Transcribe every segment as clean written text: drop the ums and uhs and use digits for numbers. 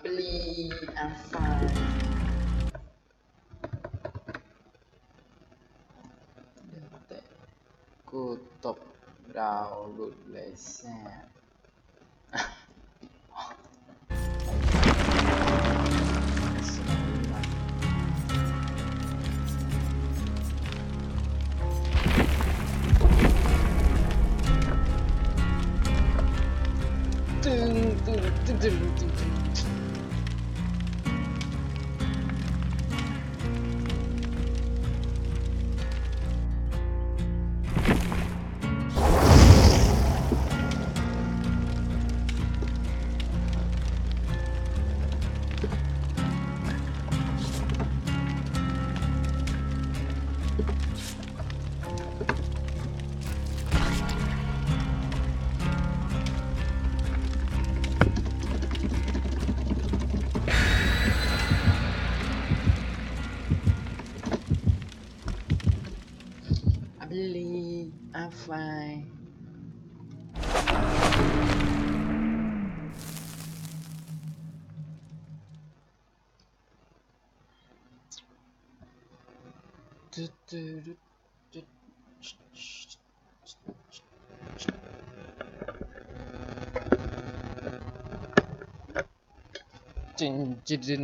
believe I'm fine แต่กูตบดาวหลุดเลยแซ่ตึงตึงตึงตึงตึงbelieve I'm fine จินจิน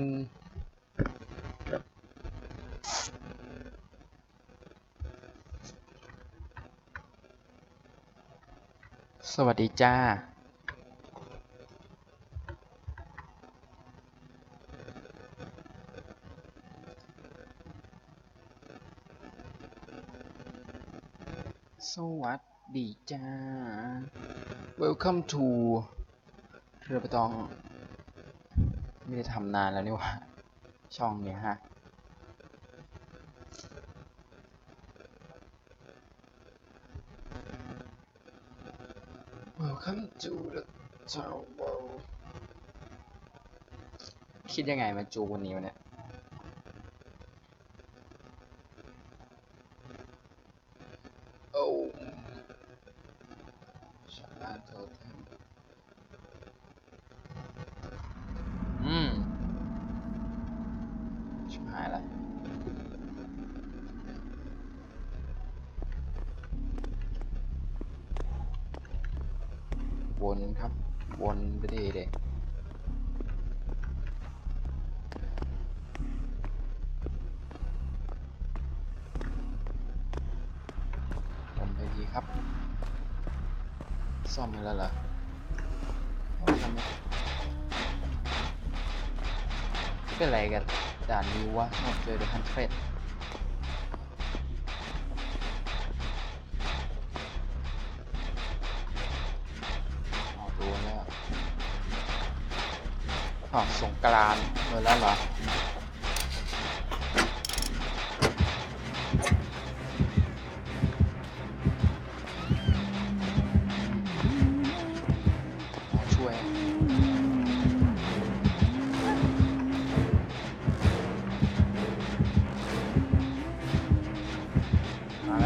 สวัสดีจ้าสวัสดีจ้า Welcome to เรือประตองไม่ได้ทำนานแล้วนี่วะช่องเนี้ยฮะWelcome to the tower คิดยังไงมาจูวันนี้วะเนี่ยโอ้ชาบ้านโทษชิบหายละวนครับวนไปดีเด็กวนไปดีครับซ่อมไปแล้วเหรอเป็นอะไรกันด่านนี้วะเจอเดอะฮันเฟรดสงกรานต์เลยแล้วเหรอช่วยมาไหม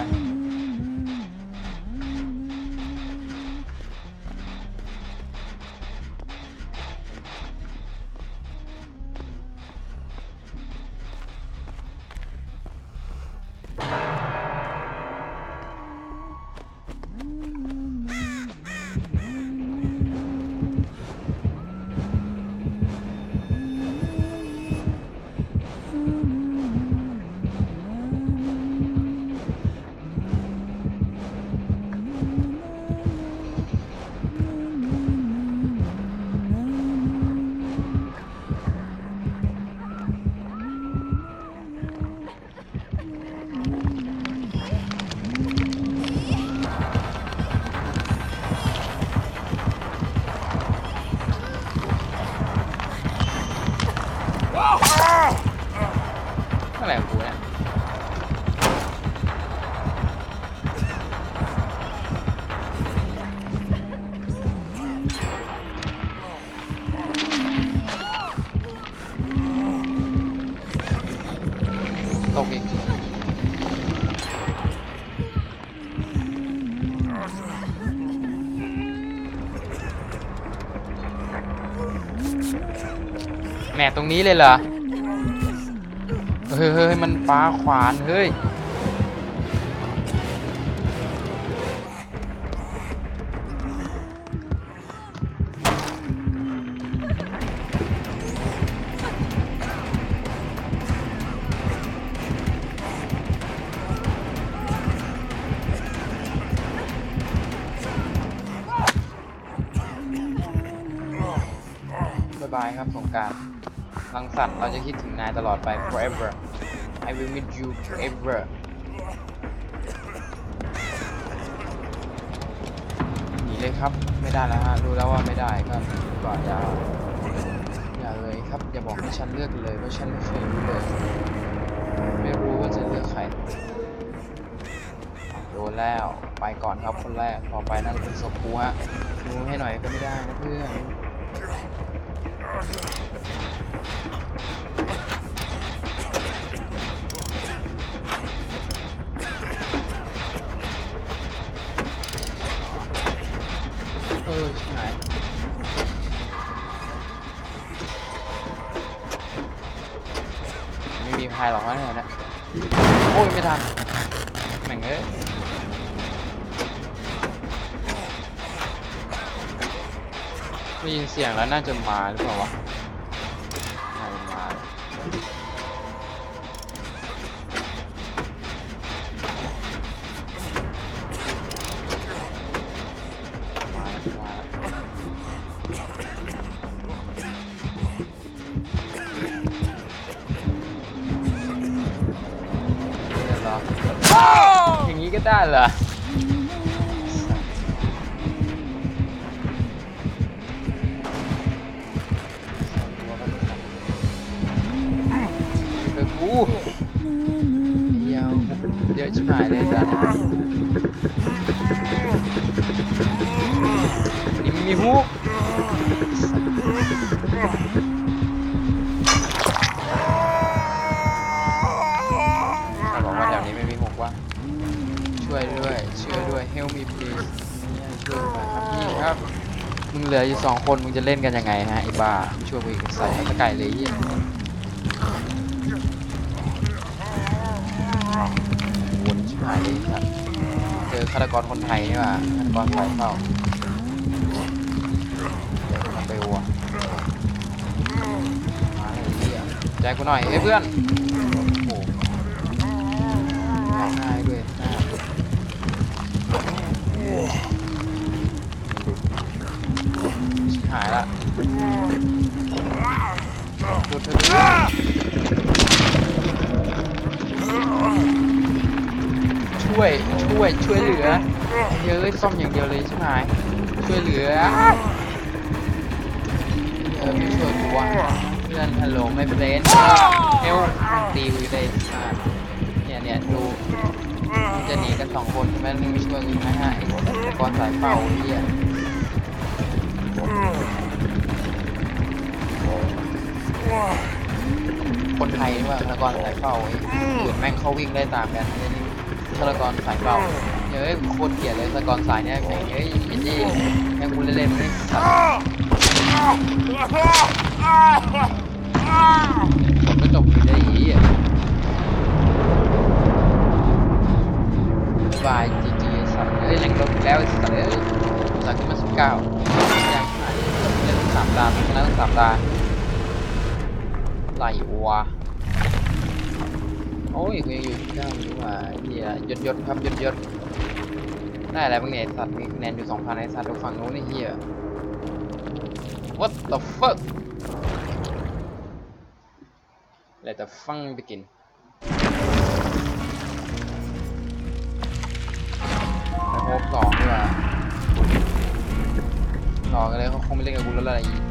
แหมตรงนี้เลยเหรอเฮ้ยมันปาขวานเฮ้ยบ๊ายบายครับสงกรานต์รังสรรค์เราจะคิดถึงนายตลอดไป forever I will meet you forever หนีเลยครับไม่ได้แล้วฮะรู้แล้วว่าไม่ได้ครับก็อย่าเลยครับอย่าบอกให้ฉันเลือกเลยว่าฉันไม่เคยรู้เลยไม่รู้ว่าจะเลือกใครโดนแล้วไปก่อนครับคนแรกต่อไปน่าจะเป็นศพกูฮะดูให้หน่อยก็ไม่ได้นะเพื่อนใช่ไม่มีใครหรอกนะโอ้ยไม่ทันแม่งเอ้ยได้ยินเสียงแล้วน่าจะมาหรือเปล่าวะน่าจะมาอย่างนี้ก็ได้เหรอกูเยอะชิบหายเลยจ้ะนี่มีฮุกบอกว่าแถวนี้ไม่มีฮุกวะช่วยด้วยhelp me please ช่วยหน่อยครับพี่ครับมึงเหลืออยู่2 คนมึงจะเล่นกันยังไงฮะไอ้บ้าช่วยกูอีกใส่ตะไก่เลยยี่วนชิบหายเลยครับเจอฆาตกรคนไทยนี่หว่าฆาตกรสายเฝ้าเดี๋ยวมันไปวัวมาไอ้เหี้ยใจกูหน่อยเฮ้ยเพื่อนโอ้โหง่ายด้วยหายละดูเธอช่วยเหลือเยอะซ่อมอย่างเดียวเลยใช่ไหมช่วยเหลือไม่ช่วยกูวะเพื่อนฮัลโหลไม่เป็นเฮลตีกูได้เนี่ยดูจะหนีกัน2 คนแม่งไม่ช่วยกูนะฮะไอ้กรสายเป่าเหี้ยคนไทยว่าฆาตกรสายเป่าเหมือนแม่งเขาวิ่งได้ตามกันนี่ฆาตกรสายเป่าเฮ้ยโคตรเกลียดเลยฆาตกรสายเนี่ยแม่งเฮ้ยยินดีแม่งคุณเล่นๆนี่ผมก็จบอยู่ได้อีบายจีสัตว์เอ้ยแรงลงแล้วสัตว์เอ้ยสัตว์ขึ้นมา19ยังหายเล่น3 ตาชนะ3 ตาไหลวัวโอ้ยกูยังอยู่ที่9อยู่ว่าเฮียยศครับยศได้อะไรบ้างเนี่ยสัตว์มีคะแนนอยู่ 2,000ไอ้สัตว์ตรงฝั่งโน้นไอ้เฮีย What the fuck Let the fun begin ไปโฮป2ดีกว่าต่อกันเลยเขาคงไม่เล่นกับกูแล้วอะไรอีก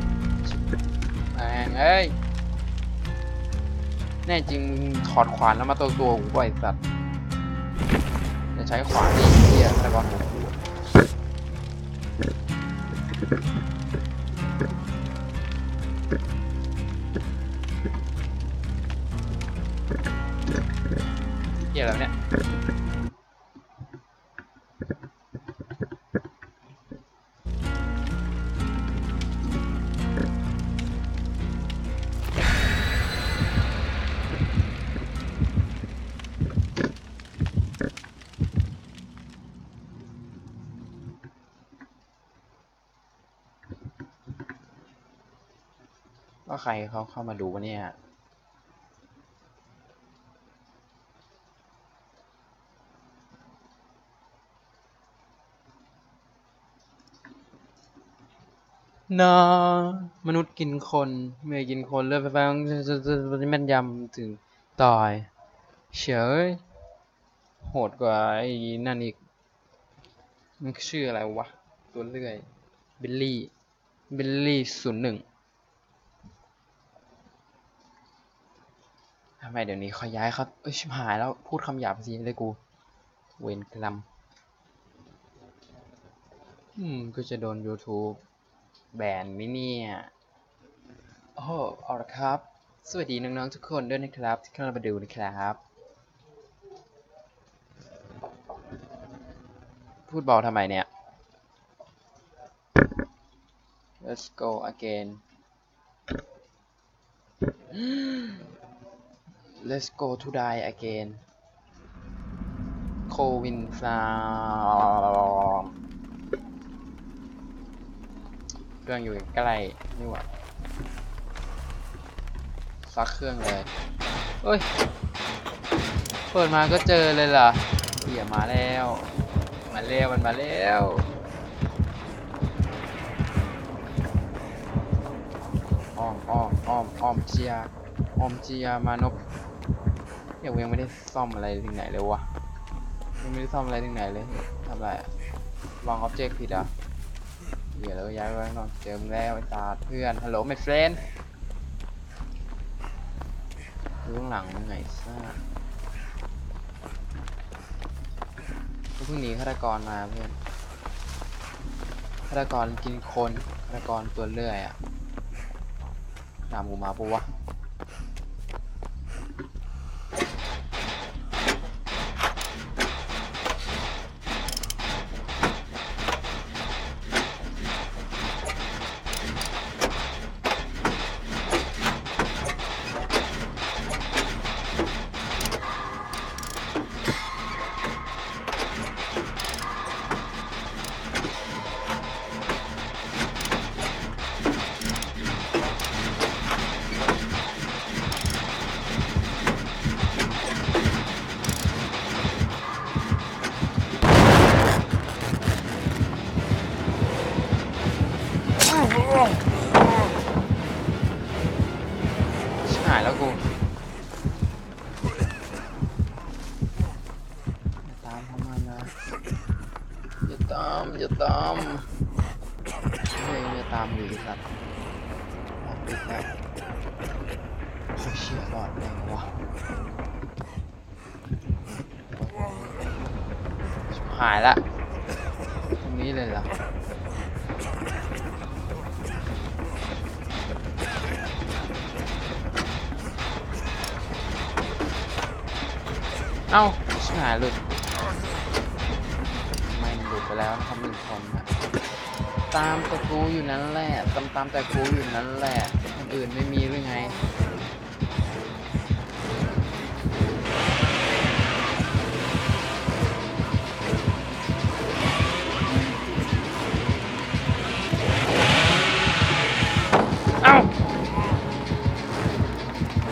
เอ้ยแน่จริงถอดขวานแล้วมาตัวกูบ่อยสัตว์จะใช้ขวานนี่เหี้ยตะกอนหัวเหี้ยแล้วเนี่ย ว่าใครเขาเข้ามาดูวะเนี่ยนะมนุษย์กินคนเมื่อกินคนเลือดไฟฟ้าแม่นยำถึงตายเฉยโหดกว่าไอ้นั่นอีกมันชื่ออะไรวะตัวเลื่อยบิลลี่01ทำไมเดี๋ยวนี้เขาย้ายเขาชิบหายแล้วพูดคำหยาบสิเลยกูเวรกรรมก็จะโดน YouTube แบนไหมเนี่ยโอ้เอาละครับสวัสดีน้องๆทุกคนด้วยนะครับที่เข้ามาดูนะครับพูดเบาทำไมเนี่ย Let's go again Let's go to die again โควินฟาร์มเครื่องอยู่ใกล้นี่หว่าซักเครื่องเลยเฮ้ยเปิดมาก็เจอเลยล่ะเหี้ยมาแล้วมันมาแล้วอ้อมเจียมานพยังไม่ได้ซ่อมอะไรถึงไหนเลยวะยังไม่ได้ซ่อมอะไรถึงไหนเลยทำไรวางอ็อบเจกต์ผิดอ่ะเดี๋ยวเราย้ายไว้ก่อนเจอมึงแล้วไอ้ตาเพื่อนฮัลโหลmy friendดูข้างหลังมึงไงซ่าเพิ่งหนีฆาตกรมาเพื่อนฆาตกรกินคนฆาตกรตัวเลื่อยอ่ะตามกูมาปะวะหายแล้วกูตามเขามานะอย่าตามเฮ้ยอย่าตามอยู่สัตว์ปิดแล้วเชี่ยบอดแรงวะหายละตรงนี้เลยเหรอเอ้าชิบหายหลุดไม่หลุดไปแล้วทำ1 คนนะตามแต่กูอยู่นั้นแหละตามแต่กูอยู่นั้นแหละคนอื่นไม่มีหรือไงเอ้า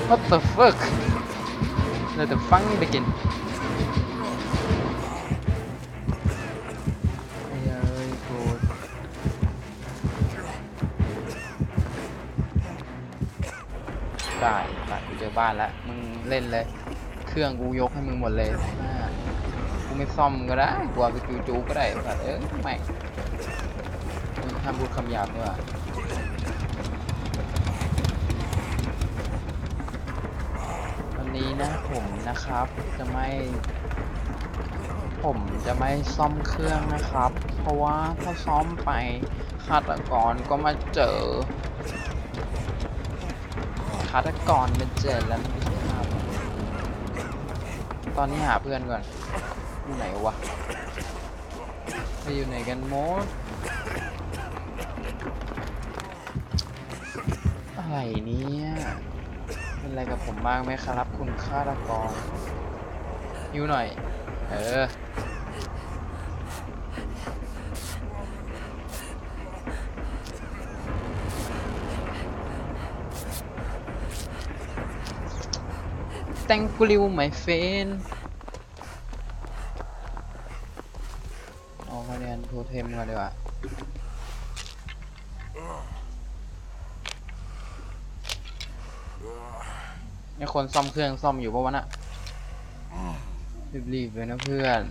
What the fuck Let the fun begin ไอ้เอ้ยกูได้กูเจอบ้านแล้วมึงเล่นเลยเครื่องกูยกให้มึงหมดเลยกูไม่ซ่อมก็ได้กูเอาไปจูก็ได้สัตว์ไม่มึงห้ามพูดคำหยาบด้วยวันนี้นะผมนะครับผมจะไม่ซ่อมเครื่องนะครับเพราะว่าถ้าซ่อมไปฆาตกรก็มาเจอฆาตกรมาเจอแล้วไม่ใช่ครับตอนนี้หาเพื่อนก่อนอยู่ไหนวะไปอยู่ไหนกันโมดอะไรเนี่ยเป็นอะไรกับผมบ้างไหมครับคุณฆาตกรอยู่หน่อย thank you my friend เอาคะแนนโทเทมกันดีกว่านี่คนซ่อมเครื่องซ่อมอยู่ปะวะน่ะรีบๆเลยนะเพื่อน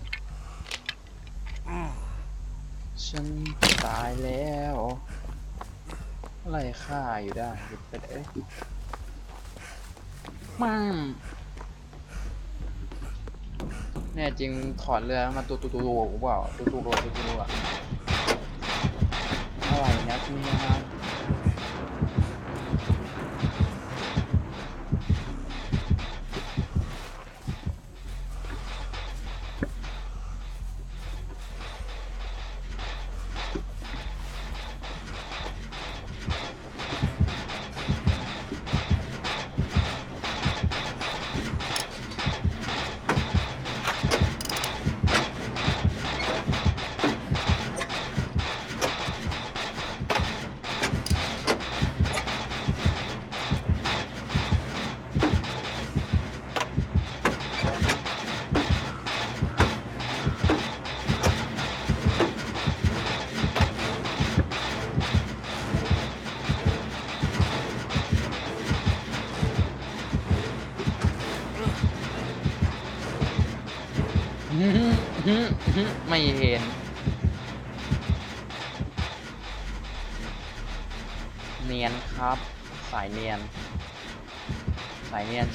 ฉันตายแล้วอะไรฆ่าอยู่ได้หยุดไปเลยมั่งแน่จริงถอดเรือมาตูกูเปล่าตูอะอะไรนะพี่นะไม่เห็นเนียนครับสายเนียน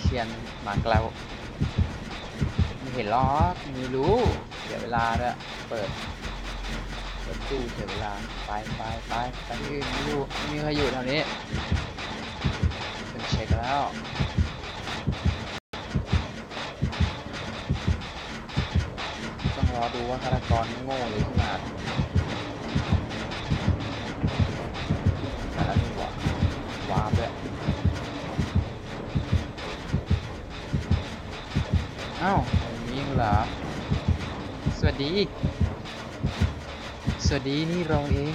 เชียนหมากแล้วไม่เห็นหรอกไม่รู้เสียเวลาด้วยเปิดตู้เสียเวลาไปที่อื่นไม่รู้ไม่มีใครอยู่แถวนี้เป็นเช็คแล้วต้องรอดูว่าฆาตกรโง่หรือขนาดแล้วนี่วาร์ปด้วยอ้าวอย่างนี้เหรอสวัสดีนี่เราเอง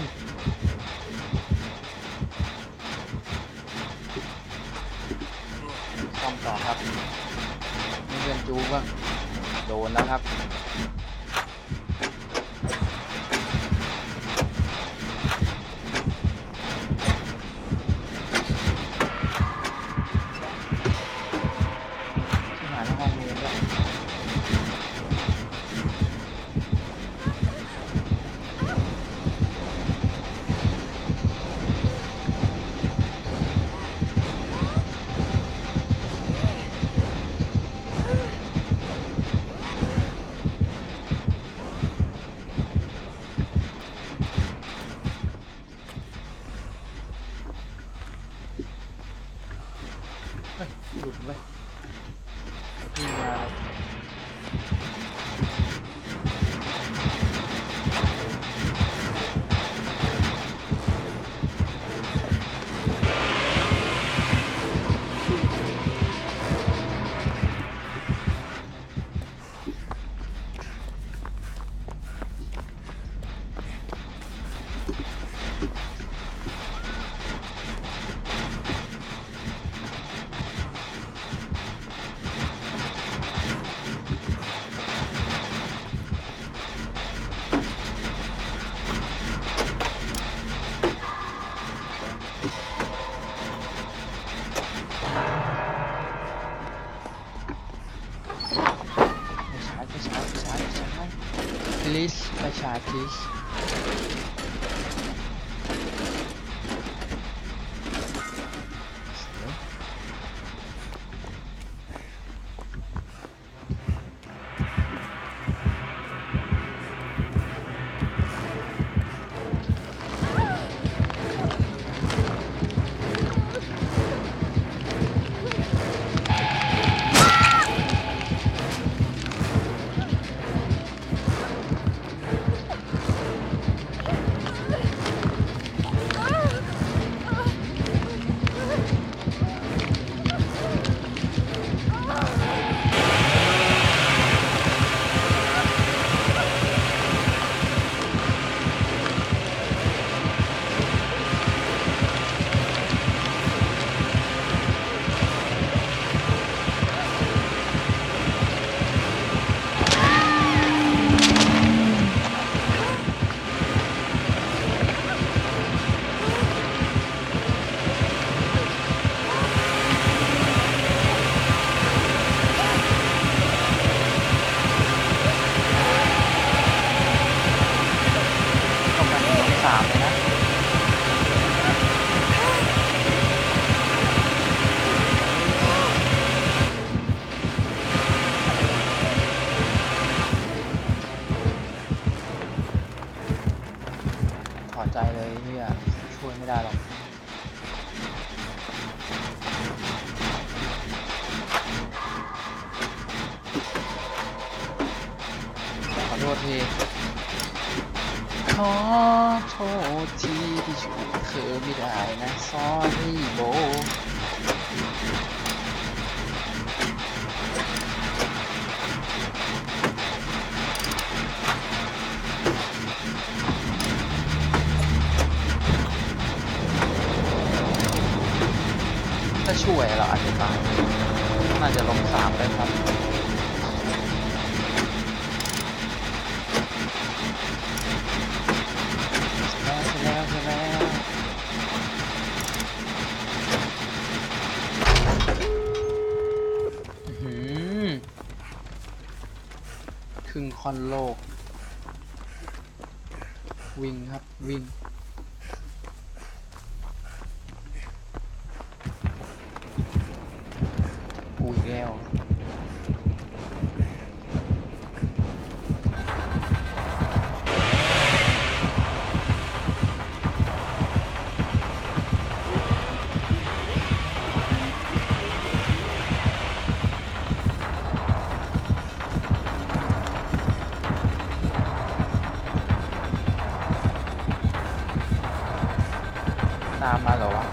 ซ่อมต่อครับนี่เพื่อนจูบ้างโดนแล้วครับที่หาในห้องเรียนด้วยหลุดเลยวิ่งมาplease ไปฉาย please เ 3เลยนะถอดใจเลยเนี่ยช่วยไม่ได้หรอกขอโทษทีขอโทษทีที่ช่วยเธอไม่ได้นะ sorry bro ถ้าช่วยเราอาจจะตายน่าจะลง3ได้ครับครึ่งค่อนโลกวิ่งครับวิ่งอุ้ยแล้วตามมาเหรอวะ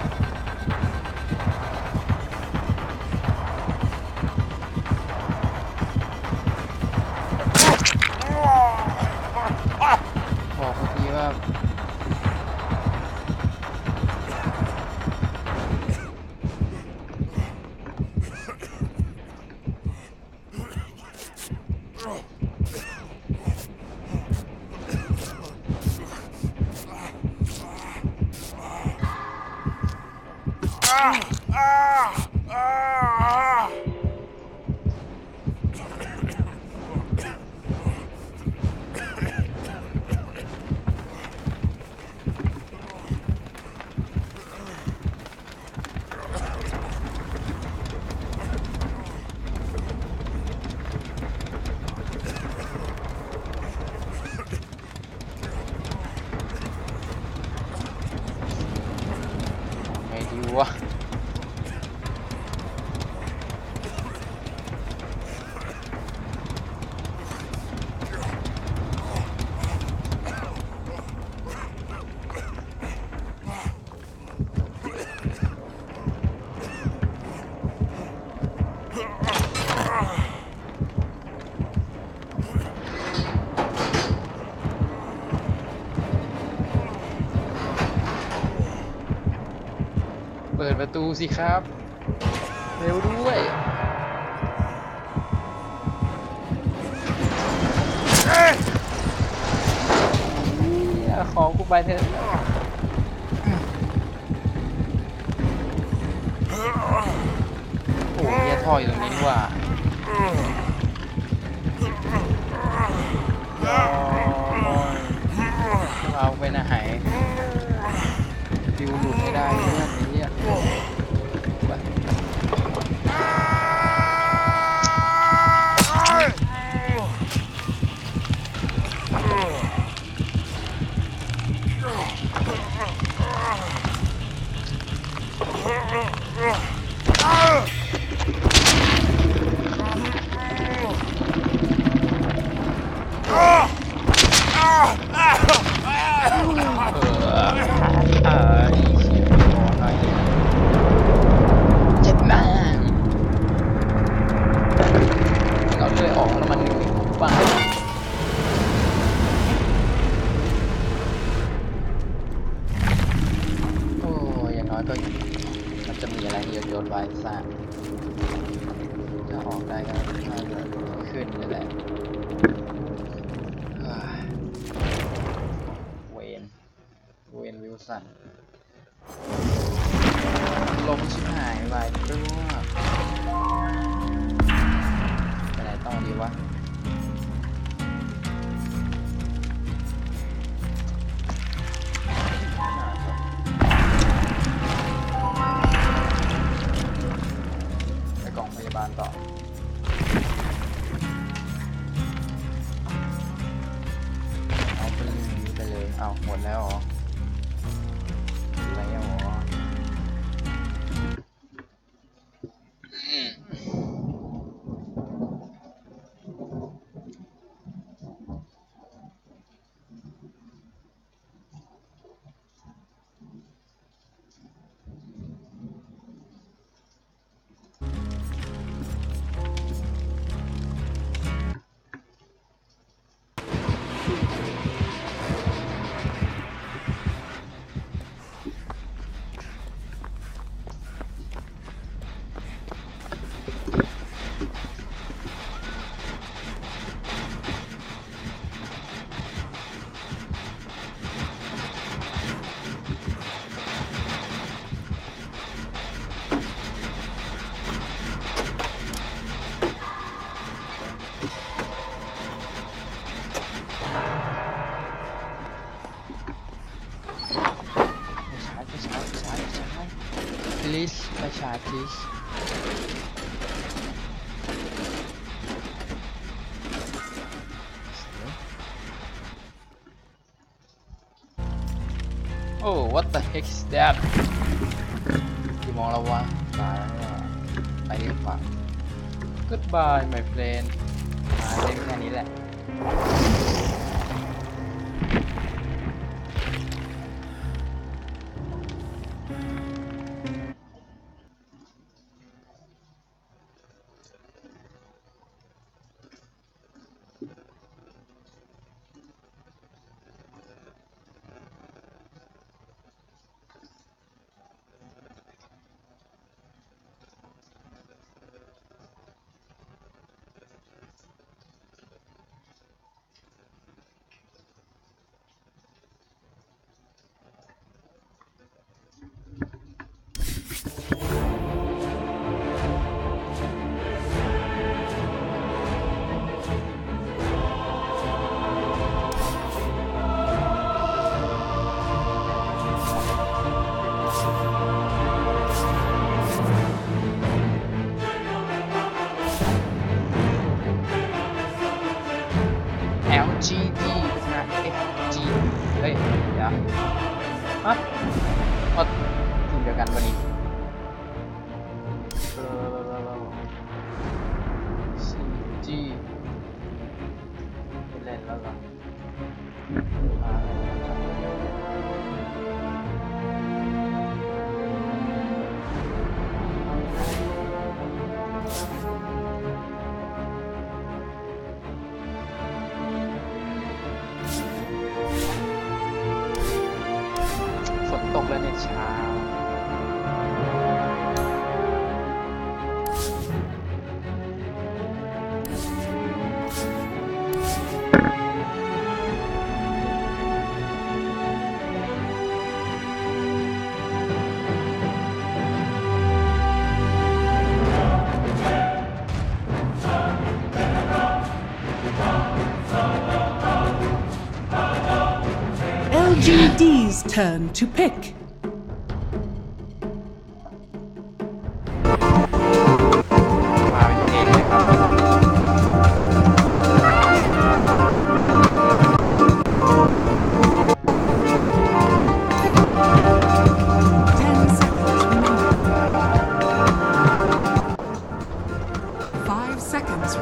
บอกเมื่อกี้ว่าไงดีวะเปิดประตูสิครับเร็วด้วยขอกูไปเถอะโอ้ยท่ออยู่ตรงนี้ว่าเราไปนะหายฟิวหลุดไม่ได้เรื่องนี้เจ็บมากเราเลยออกแล้วมันบ้าโอ้อย่างน้อยก็มันจะมีอะไรโยนไว้ซะถ้าออกได้ก็น่าจะขึ้นเลยแหละเวนวิลสันลมชิบหายไปตัวไปไหนต่อดีวะ อ้าวหมดแล้วเหรอแล้วเหรอplease ไปฉาย please โอ้ what the heck is that กี่โมงแล้ววะตายแล้วไปดีกว่า goodbye my friend เล่นแค่นี้แหละLGD นะ FG เฮ้ยเดี๋ยวฮะก็ทีมเดียวกันวันนี้CG ไม่เล่นแล้วเหรอตกแล้วในเช้าLGD's turn to pick.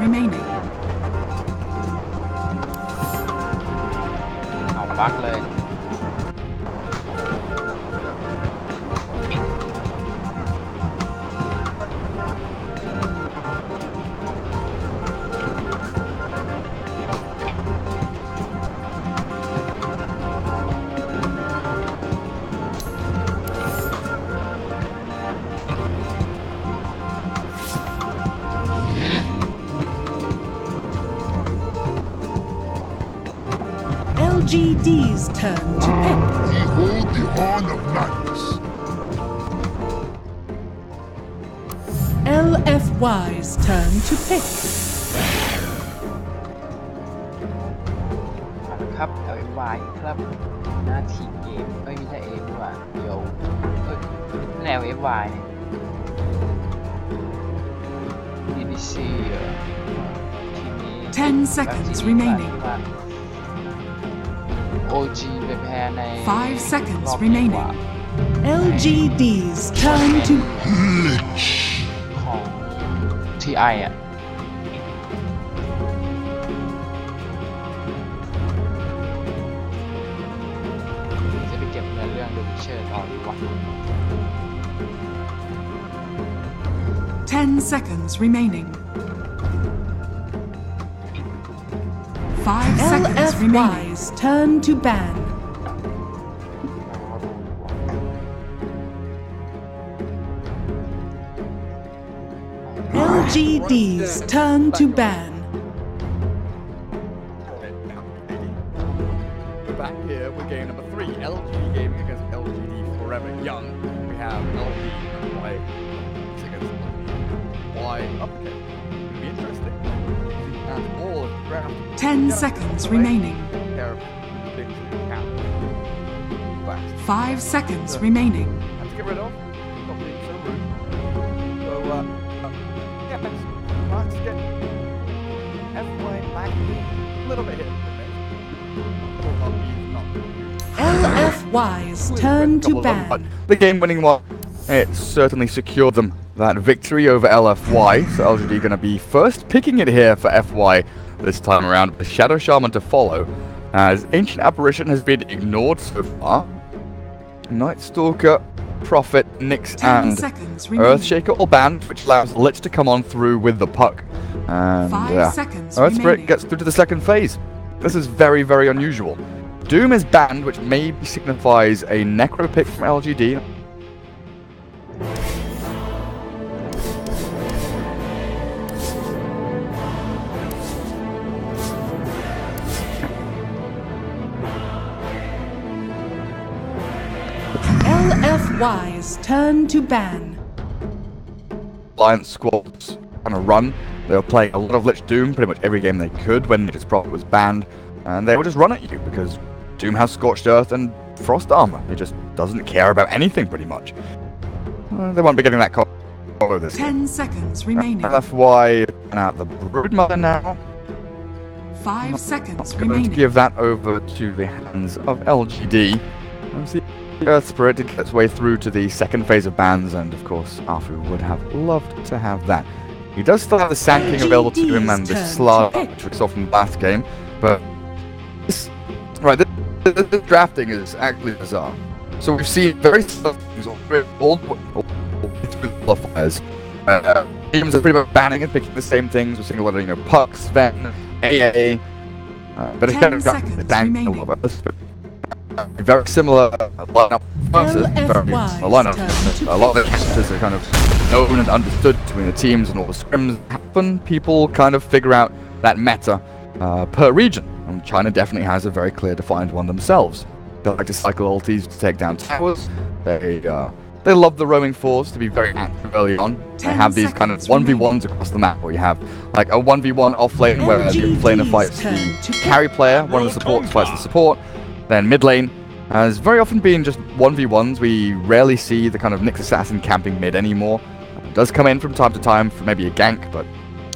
Remaining. เอาบักเลยLGD's turn to pick. Behold the horn of madness. LFY's turn to pick. ครับ LFY ครับหน้าทีมเกมไม่ใช่ A ดีกว่าเดี๋ยวแนว LFY เนี่ย DDC ทีมนี้ 10 seconds remaining. OG ไปแพ้ใน 5 seconds รอบนี้กว่า remaining. LGD's turn to ของ TI อ่ะจะไปเก็บเงินเรื่อง The Witcher ต่อดีวะ 10 seconds remaining. 5 seconds remaining. LFY's turn to ban. LGD's turn to ban. We're back here with game number 3, LG gaming against LGD Forever Young. We have LG Y against Y uppercut. It'll be interesting. And all of the ground. 10 seconds remaining. Care of things that you can. Back. 5 seconds remaining. Have to get rid of. Not being so rude. So, yeah, let's get FY back a little bit here. LFY's turn to ban. The game-winning one, it certainly secured them that victory over LFY. So LGD going to be first picking it here for FY this time around, with Shadow Shaman to follow, as Ancient Apparition has been ignored so far. Night Stalker, Prophet, Nyx, and Earthshaker all banned, which allows Lich to come on through with the puck. And Earth Spirit gets through to the second phase. This is very, very unusual. Doom is banned, which maybe signifies a Necro pick from LGD. LFY's turn to ban. Alliance squads kind of run. They were playing a lot of Lich Doom pretty much every game they could when its Prophet was banned. And they will just run at you because Doom has Scorched Earth and Frost Armor. He just doesn't care about anything pretty much. They won't be getting that combo this 10 seconds remaining. LFY out the Broodmother now. 5 seconds Going remaining. to give that over to the hands of LGD. Obviously, Earth Spirit did get its way through to the second phase of bans, and of course, Arfu would have loved to have that. He does still have the Sand King available to him and the Slug, which we saw from the last game, but this drafting is actually bizarre. So we've seen very similar things all qualifiers. Teams are pretty much banning and picking the same things. We're seeing a lot of, Pucks, Ven, AA, but it's kind of got the dang a little bit. Very similar lineup versus a lineup. A lot of the differences are kind of known and understood between the teams, and all the scrims happen. People kind of figure out that meta per region. And China definitely has a very clear defined one themselves. They like to cycle ultis to take down towers. They love the roaming fours to be very active early on. They have these kind of 1v1s across the map where you have like a 1v1 off lane where the laner fights the carry player, one of the supports fights the support. Then mid lane has very often been just 1v1s. We rarely see the kind of Nyx assassin camping mid anymore. It does come in from time to time for maybe a gank, but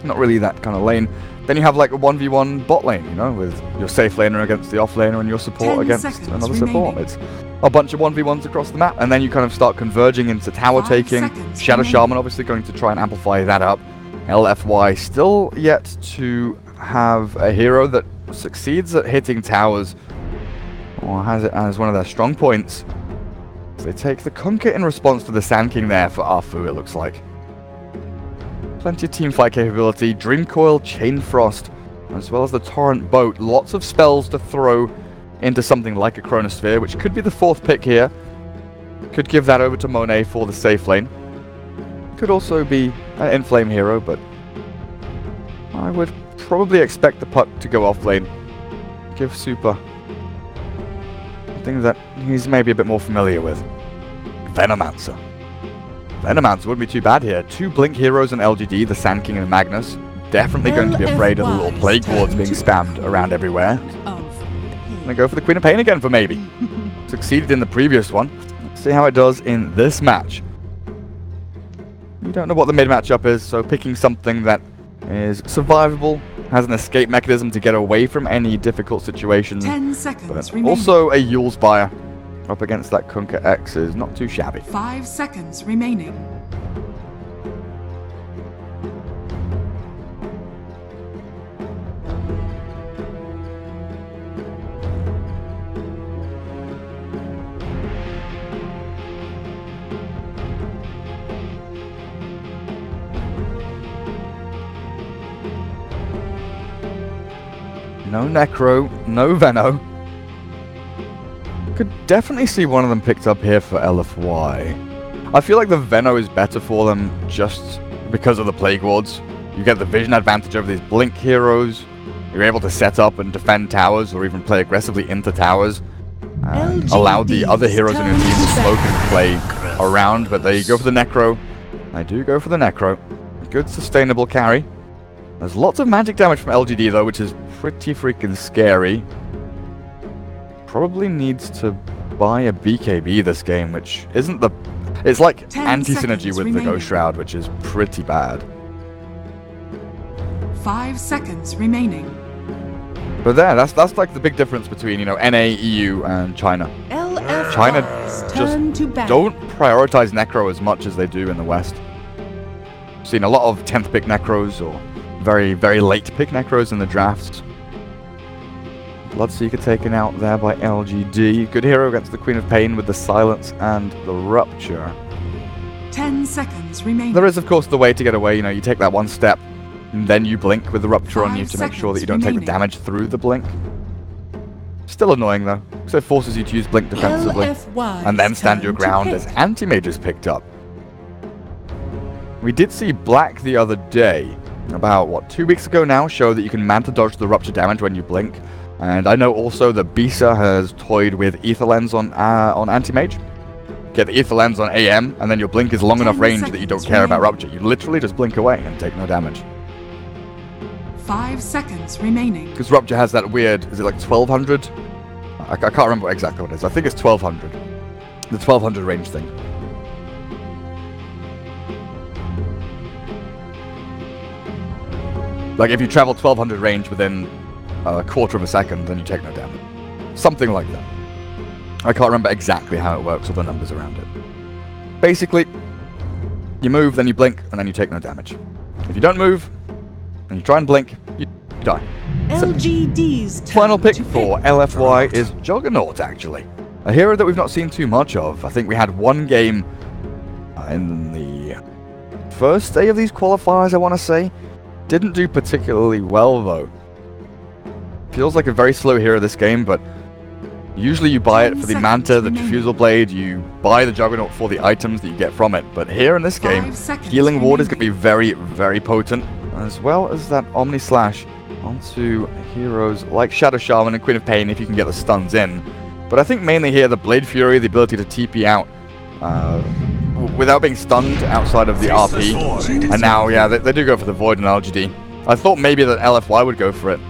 not really that kind of lane. Then you have like a 1v1 bot lane, with your safe laner against the off laner and your support against another support. It's a bunch of 1v1s across the map, and then you kind of start converging into tower taking. Shadow Shaman obviously going to try and amplify that up. LFY still yet to have a hero that succeeds at hitting towers, or has it as one of their strong points. So they take the Conquer in response to the Sand King there for Arfu, it looks like. Plenty of teamfight capability, Dream Coil, Chain Frost, as well as the Torrent Boat. Lots of spells to throw into something like a Chronosphere, which could be the fourth pick here. Could give that over to Monet for the safe lane. Could also be an in-flame hero, but I would probably expect the puck to go off lane. Give Super something that he's maybe a bit more familiar with. Venomancer. Venomancer wouldn't be too bad here. 2 Blink heroes in LGD, the Sand King and Magnus. Definitely going to be afraid of the little plague wards being spammed around everywhere. I'm gonna go for the Queen of Pain again for maybe. Succeeded in the previous one. Let's see how it does in this match. You don't know what the mid matchup is, so picking something that is survivable has an escape mechanism to get away from any difficult situations. 10 seconds But remaining. also a Yule's Buyer up against that Kunkka X is not too shabby. 5 seconds remaining. No Necro, no Veno. Could definitely see one of them picked up here for LFY. I feel like the Veno is better for them just because of the Plague Wards. You get the vision advantage over these Blink heroes. You're able to set up and defend towers or even play aggressively into towers. And allow the other heroes in your team to smoke and play around, but there you go for the Necro. I do go for the Necro. Good sustainable carry. There's lots of magic damage from LGD though, which is pretty freaking scary. Probably needs to buy a BKB this game, which isn't the... It's like 10 anti-synergy seconds with the remaining. Ghost Shroud, which is pretty bad. 5 seconds remaining. But there, that's like the big difference between, you know, NA, EU, and China. China just don't prioritize Necro as much as they do in the West. Seen a lot of 10th pick Necros or very, very late pick Necros in the drafts. Bloodseeker taken out there by LGD. Good hero against the Queen of Pain with the Silence and the Rupture. 10 seconds remaining. There is, of course, the way to get away. You know, you take that one step, and then you blink with the Rupture on 5 you to make sure that you seconds don't take the remaining. damage through the blink. Still annoying, though, because it forces you to use blink defensively. And then stand your ground as anti-mage is picked up. We did see Black the other day, about, what, 2 weeks ago now, show that you can Manta dodge the Rupture damage when you blink. And I know also that Bisa has toyed with Ether Lens on anti-mage. Get the Ether Lens on AM, and then your blink is long enough range that you don't care about Rupture. You literally just blink away and take no damage. 5 seconds remaining. Because Rupture has that weird, is it like 1200? I can't remember exactly what it is. I think it's 1200. The 1200 range thing. Like if you travel 1200 range within a quarter of a second, then you take no damage. Something like that. I can't remember exactly how it works or the numbers around it. Basically, you move, then you blink, and then you take no damage. If you don't move, and you try and blink, you die. LGD's Final pick for LFY is Juggernaut, actually. A hero that we've not seen too much of. I think we had one game in the first day of these qualifiers, I want to say. Didn't do particularly well, though. Feels like a very slow hero this game, but usually you buy it for the Manta, the Diffusal Blade, you buy the Juggernaut for the items that you get from it. But here in this game, Healing Ward is going to be very, very potent, as well as that Omni Slash onto heroes like Shadow Shaman and Queen of Pain if you can get the stuns in. But I think mainly here the Blade Fury, the ability to TP out without being stunned outside of the RP. And now, yeah, they do go for the Void and LGD. I thought maybe that LFY would go for it,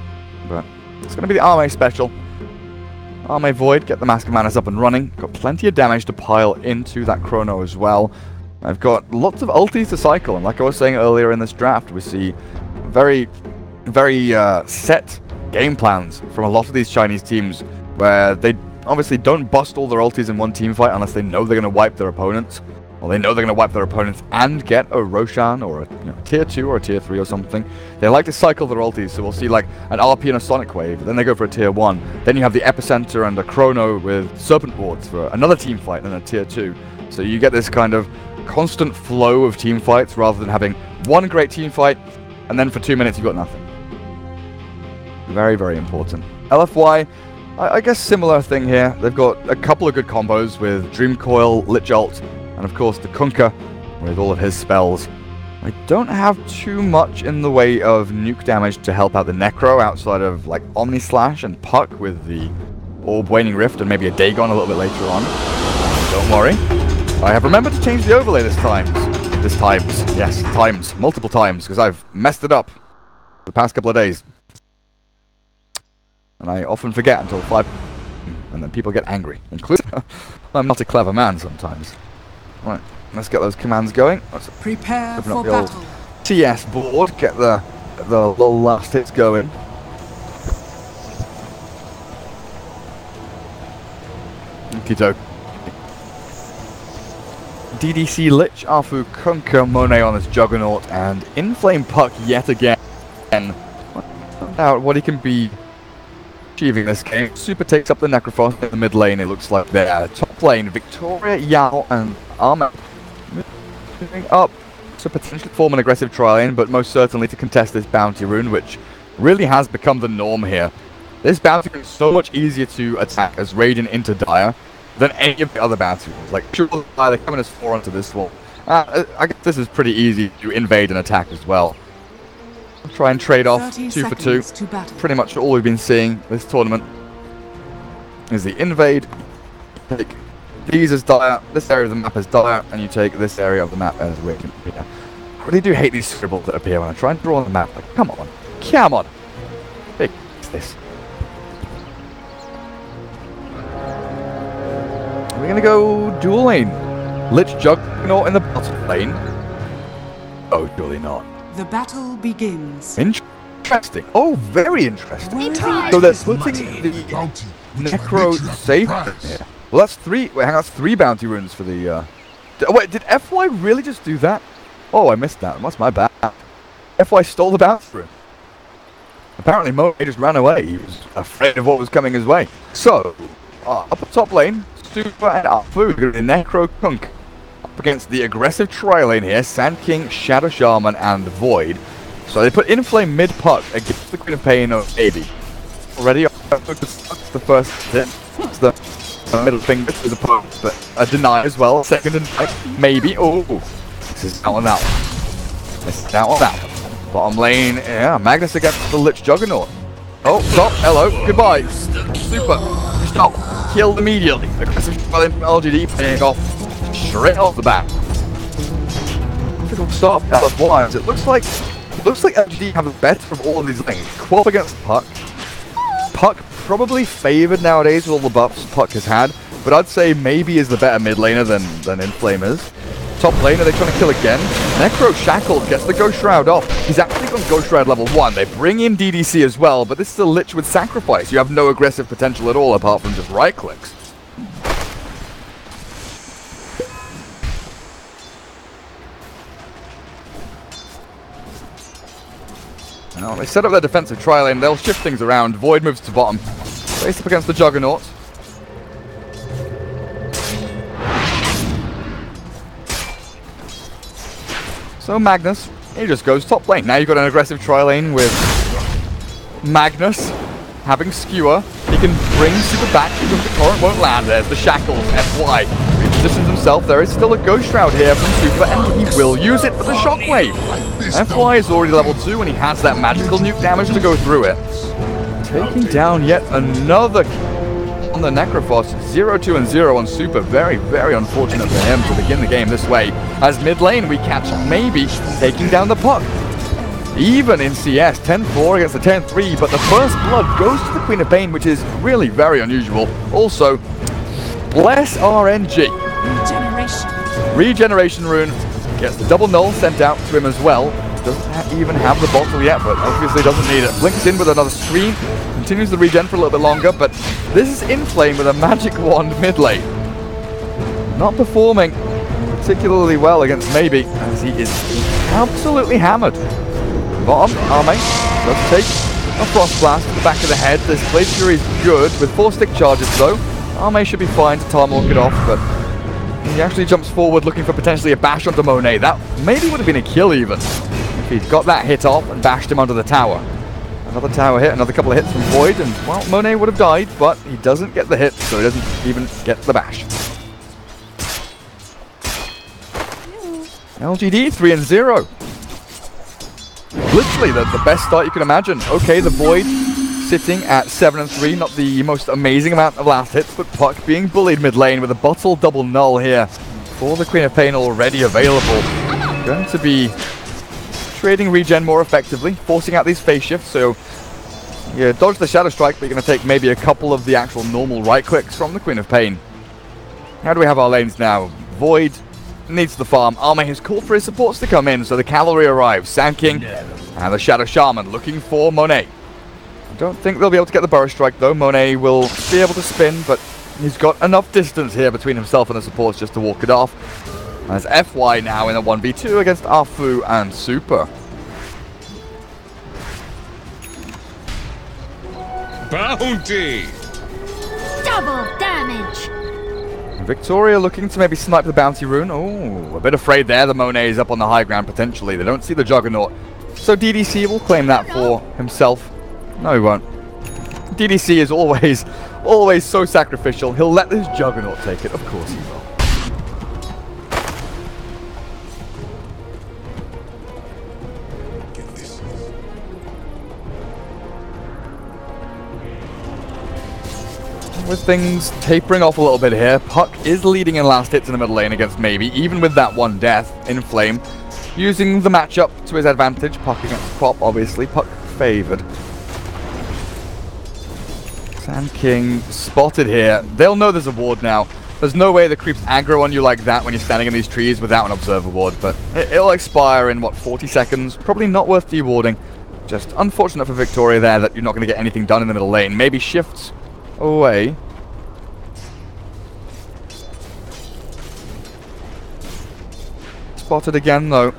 but it's going to be the Arme special. Arme Void, get the Mask of Madness up and running. Got plenty of damage to pile into that Chrono as well. I've got lots of ultis to cycle, and like I was saying earlier in this draft, we see very, very set game plans from a lot of these Chinese teams, where they obviously don't bust all their ultis in one team fight unless they know they're going to wipe their opponents. Or they know they're going to wipe their opponents and get a Roshan or a tier 2 or a tier 3 or something. They like to cycle their ultis, so we'll see like an RP and a Sonic Wave, then they go for a tier 1. Then you have the Epicenter and a Chrono with Serpent Wards for another team fight and a tier 2. So you get this kind of constant flow of team fights rather than having one great team fight and then for 2 minutes you've got nothing. Very, very important. LFY, I guess similar thing here. They've got a couple of good combos with Dream Coil, Lich Ult, and of course the Kunkka with all of his spells. I don't have too much in the way of nuke damage to help out the Necro outside of like Omni Slash and Puck with the Orb Waning Rift and maybe a Dagon a little bit later on. Don't worry. I have remembered to change the overlay this time. Yes, times. Multiple times, because I've messed it up the past couple of days. And I often forget until 5, and then people get angry, including I'm not a clever man sometimes. Right, let's get those commands going. Let's Prepare open for up the old battle. TS board, get the the little last hits going. Okey-doke. DDC Lich, Arfu, Kunka, Monet on this Juggernaut, and Inflame Puck yet again. Out what he can be achieving this game. Super takes up the Necrophos in the mid lane, it looks like there. Top lane, Victoria, Yao, and Arma moving up to potentially form an aggressive tri-lane, but most certainly to contest this bounty rune, which really has become the norm here. This bounty rune is so much easier to attack as Radiant into Dire than any of the other bounty runes. Like, sure, they're coming as 4 onto this one. I guess this is pretty easy to invade and attack as well. Try and trade off 2 for 2. Pretty much all we've been seeing this tournament is the invade. Take these as Dire, this area of the map as Dire, and you take this area of the map as Wicked. Yeah. I really do hate these scribbles that appear when I try and draw on the map. Like, come on. Come on. Big is this. We're gonna go dual lane. Lich Juggernaut in the bottom lane. Oh, surely not. The battle begins. Interesting. Oh, very interesting. So they're putting the Necro safe in here. Well, that's 3. Wait, hang on, that's 3 bounty runes for the. Wait, did FY really just do that? Oh, I missed that. That's my bad. FY stole the bounty rune. Apparently, Moe just ran away. He was afraid of what was coming his way. So, up at top lane, Super and Arfu, the Necro Kunk. Up against the aggressive tri-lane here, Sand King, Shadow Shaman, and Void. So they put Inflame mid-puck against the Queen of Pain or AB. Already, the first hit. It's the middle finger to the puck, but a deny as well. Second deny, maybe. Oh, this is out on that one. This is out on that one. Bottom lane, yeah, Magnus against the Lich Juggernaut. Oh, stop, hello, goodbye. Super, stop, killed immediately. Aggressive tri-lane from LGD paying off. Straight off the bat. Difficult start plus wise. It looks like LGD have the better of all of these lanes. Quap against Puck. Puck probably favoured nowadays with all the buffs Puck has had, but I'd say maybe is the better mid laner than Inflame is. Top lane, are they trying to kill again? Necro Shackled gets the Ghost Shroud off. He's actually got Ghost Shroud level 1. They bring in DDC as well, but this is a Lich with Sacrifice. You have no aggressive potential at all apart from just right clicks. Now, they set up their defensive tri-lane, they'll shift things around. Void moves to bottom. Face up against the Juggernaut. So Magnus, he just goes top lane. Now you've got an aggressive tri-lane with Magnus having Skewer. He can bring Super back because the torrent won't land. There's the Shackles, FY. Repositions himself. There is still a Ghost Shroud here from Super, and he will use it for the Shockwave. FY is already level 2, and he has that magical nuke damage to go through it. Taking down yet another on the Necrophos. 0-2 and 0 on Super. Very, very unfortunate for him to begin the game this way. As mid lane, we catch maybe taking down the Puck. Even in CS, 10-4 against the 10-3, but the first blood goes to the Queen of Pain, which is really very unusual. Also, bless RNG. Regeneration rune gets the double null sent out to him as well. Doesn't even have the bottle yet, but obviously doesn't need it. Blinks in with another screen, continues the regen for a little bit longer, but this is Inflame with a magic wand mid lane. Not performing particularly well against Maybe, as he is absolutely hammered. Bottom, Arme does take a Frost Blast to the back of the head. This Blade Fury is good, with 4 stick charges though. Arme should be fine to Tarmork it off, but he actually jumps forward looking for potentially a bash onto Monet. That maybe would have been a kill even, if he'd got that hit off and bashed him onto the tower. Another tower hit, another couple of hits from Void, and well, Monet would have died, but he doesn't get the hit, so he doesn't even get the bash. LGD 3-0. Literally the best start you can imagine. Okay, the Void sitting at 7-3, not the most amazing amount of last hits, but Puck being bullied mid lane with a bottle double null here for the Queen of Pain already available. Going to be trading regen more effectively, forcing out these phase shifts, so yeah, dodge the Shadow Strike, but you're going to take maybe a couple of the actual normal right clicks from the Queen of Pain. How do we have our lanes now? Void needs the farm. Arme has called for his supports to come in, so the cavalry arrives. Sand King And the Shadow Shaman looking for Monet. I don't think they'll be able to get the Burrow Strike though. Monet will be able to spin, but he's got enough distance here between himself and the supports just to walk it off. As FY now in a 1v2 against Afu and Super. Bounty! Double damage! Victoria looking to maybe snipe the bounty rune. Oh, a bit afraid there. The Monet is up on the high ground potentially. They don't see the Juggernaut. So DDC will claim that for himself. No, he won't. DDC is always so sacrificial. He'll let this Juggernaut take it. Of course he will. With things tapering off a little bit here, Puck is leading in last hits in the middle lane against Maybe, even with that one death in Flame. Using the matchup to his advantage, Puck against Quap, obviously, Puck favoured. Sand King spotted here. They'll know there's a ward now. There's no way the creeps aggro on you like that when you're standing in these trees without an observer ward, but it'll expire in, what, 40 seconds? Probably not worth dewarding. Just unfortunate for Victoria there that you're not going to get anything done in the middle lane. Maybe shifts away. Spotted again though.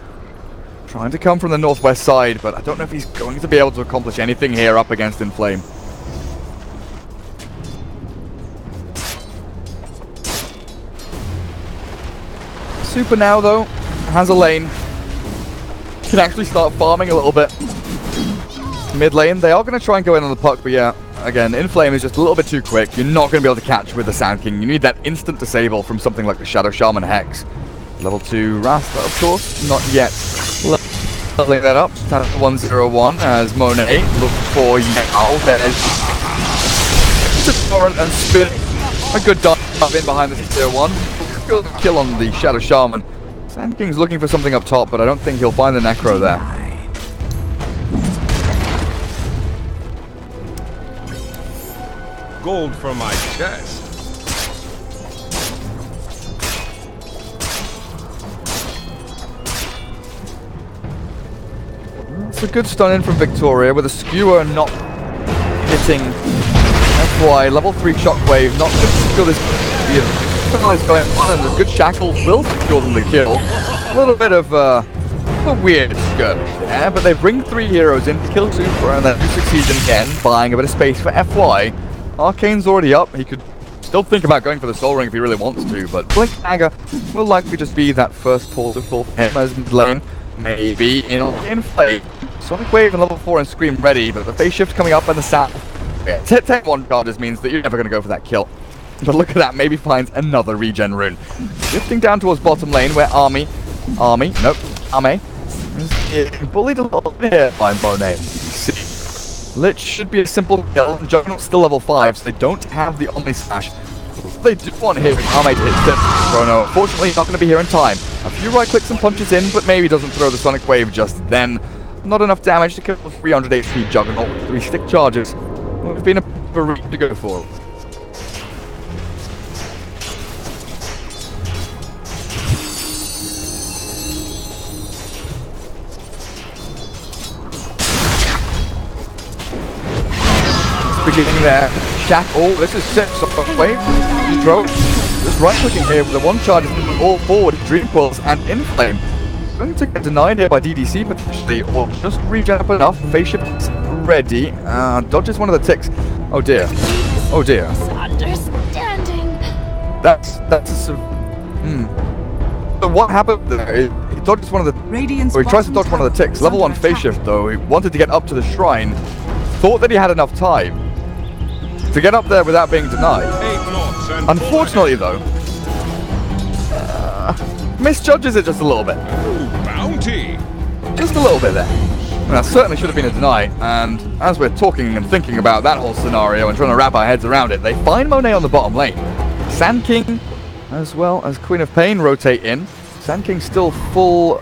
Trying to come from the northwest side, but I don't know if he's going to be able to accomplish anything here up against Inflame. Super now though has a lane. Can actually start farming a little bit. Mid lane, they are going to try and go in on the Puck, but yeah, again, Inflame is just a little bit too quick. You're not going to be able to catch with the Sand King. You need that instant disable from something like the Shadow Shaman Hex. Level 2 Rasta, of course, not yet. Leveling that up, stand at 101 as Monet looks for Yao. There's Torrent and Spin. A good dive in behind the tier 1. Good kill on the Shadow Shaman. Sand King's looking for something up top, but I don't think he'll find the Necro there. Gold from my chest. It's a good stun in from Victoria with a skewer not hitting FY. Level 3 shockwave, not going to secure this. Is going on, and the good shackles will secure them the kill. A little bit of a weird skirmish there, but they bring 3 heroes in to kill Super, and then do succeed again, buying a bit of space for FY. Arcane's already up. He could still think about going for the Soul Ring if he really wants to, but Blink Dagger will likely just be that first portal for him as mid lane. Maybe in play. Sonic Wave and level 4 and Scream ready, but the phase shift coming up in the south. Yeah, take 1 charges means that you're never going to go for that kill. But look at that, maybe finds another regen rune. Drifting down towards bottom lane where Ame is bullied a little bit here by Monet. Lich should be a simple kill. Juggernaut's still level 5, so they don't have the Omni Slash. They do want here Ame to hit Step Chrono. Unfortunately, not going to be here in time. A few right clicks and punches in, but maybe doesn't throw the Sonic Wave just then. Not enough damage to kill the 300 HP Juggernaut with 3 stick charges. Would have been a reach to go for. Beginning there. Shack. Oh, this is set. Wave. Throw. Just right clicking here with the 1 charge all forward. Dream Pulse and Inflame. Going to get denied here by DDC potentially, or just regen up enough. Phase shift is ready. Dodges one of the ticks. Oh dear. Oh dear. Understanding. That's a. So what happened there? He dodges one of the. Radiant's Or he tries to dodge one of the ticks. Level 1 under phase attack. shift though. He wanted to get up to the shrine. Thought that he had enough time to get up there without being denied. Unfortunately though, misjudges it just a little bit. Bounty! Just a little bit there. And that certainly should have been a deny, and as we're talking and thinking about that whole scenario and trying to wrap our heads around it, they find Monet on the bottom lane. Sand King, as well as Queen of Pain, rotate in. Sand King still full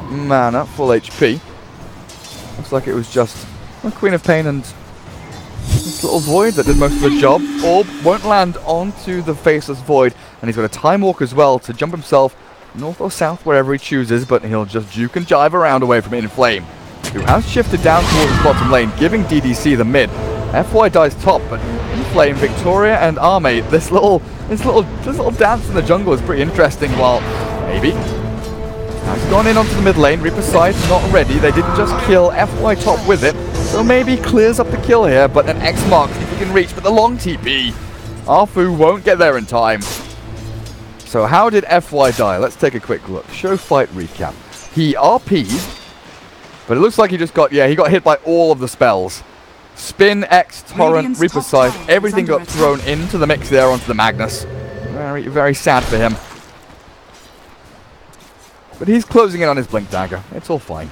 mana, full HP. Looks like it was just a Queen of Pain and this little Void that did most of the job. Orb won't land onto the Faceless Void, and he's got a Time Walk as well to jump himself north or south, wherever he chooses, but he'll just juke and jive around away from Inflame. who has shifted down towards the bottom lane, giving DDC the mid. FY dies top, but Inflame, Victoria, and Arme, this little dance in the jungle is pretty interesting. While maybe has gone in onto the mid lane. Reaper side not ready. They didn't just kill FY top with it, so maybe clears up the kill here. But an X marks if he can reach, but the long TP. Arfu won't get there in time. So how did FY die? Let's take a quick look. Show fight recap. He RP'd, but it looks like he just got, he got hit by all of the spells. Spin, X, Torrent, Reaper Scythe, everything got thrown into the mix there onto the Magnus. Very, very sad for him. But he's closing in on his Blink Dagger. It's all fine.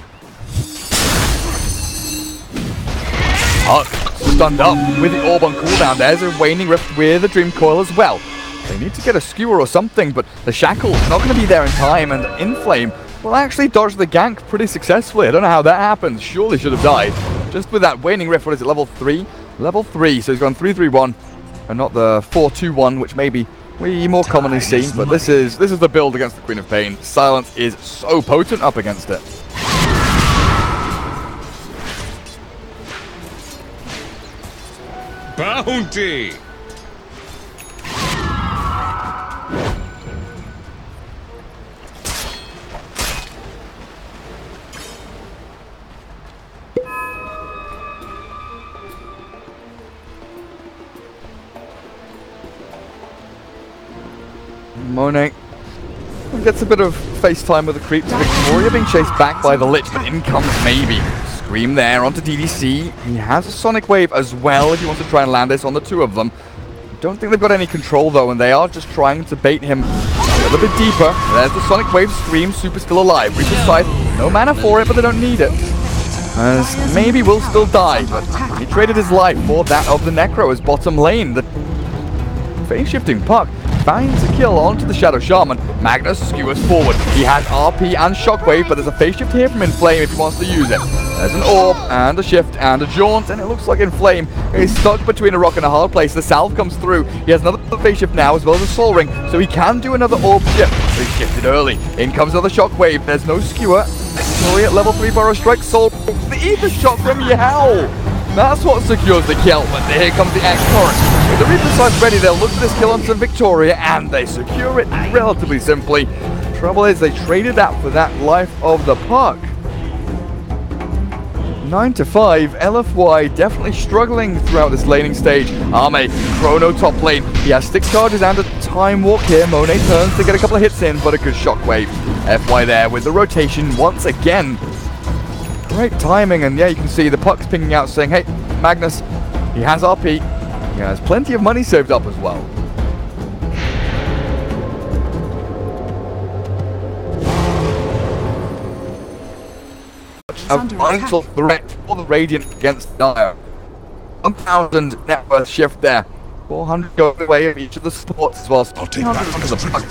Huck stunned up with the Orb on cooldown. There's a Waning Rift with a Dream Coil as well. They need to get a skewer or something, but the Shackle's not going to be there in time, and Inflame will actually dodge the gank pretty successfully. I don't know how that happened. Surely should have died. Just with that Waning Rift, what is it, level 3? Level 3, so he's gone 3-3-1, and not the 4-2-1, which maybe we more commonly see, but this is the build against the Queen of Pain. Silence is so potent up against it. Bounty! Monet gets a bit of FaceTime with the creeps. Victoria being chased back by the Lich, but in comes Maybe. Scream there onto DDC. He has a Sonic Wave as well if he wants to try and land this on the two of them. Don't think they've got any control though, and they are just trying to bait him a little bit deeper. There's the Sonic Wave Scream, Super still alive. Reaper Scythe, no mana for it, but they don't need it. As Maybe will still die, but he traded his life for that of the Necro as bottom lane. The phase-shifting Puck finds a kill onto the Shadow Shaman. Magnus skewers forward. He has RP and Shockwave, but there's a phase shift here from Inflame if he wants to use it. There's an Orb, and a Shift, and a Jaunt, and it looks like Inflame is stuck between a rock and a hard place. The Salve comes through. He has another phase shift now, as well as a Soul Ring, so he can do another Orb shift. But he shifted early. In comes another Shockwave. There's no skewer. Victoria at level 3 Burrow Strike. Soul. The Ether Shot from Yao. That's what secures the kill, but here comes the X-Torrent. With the Reaper Scythe ready, they'll look for this kill onto Victoria, and they secure it relatively simply. Trouble is, they traded that for that life of the Puck. 9-5, LFY definitely struggling throughout this laning stage. Arme, Chrono top lane. He has 6 charges and a Time Walk here. Monet turns to get a couple of hits in, but a good Shockwave. FY there with the rotation once again. Great timing, and yeah, you can see the Puck's pinging out saying, hey, Magnus, he has RP. He has plenty of money saved up as well. A vital threat for the Radiant against Dire. 1,000 net worth shift there. 400 go away of each of the supports as well. I'll take that onto the Puck.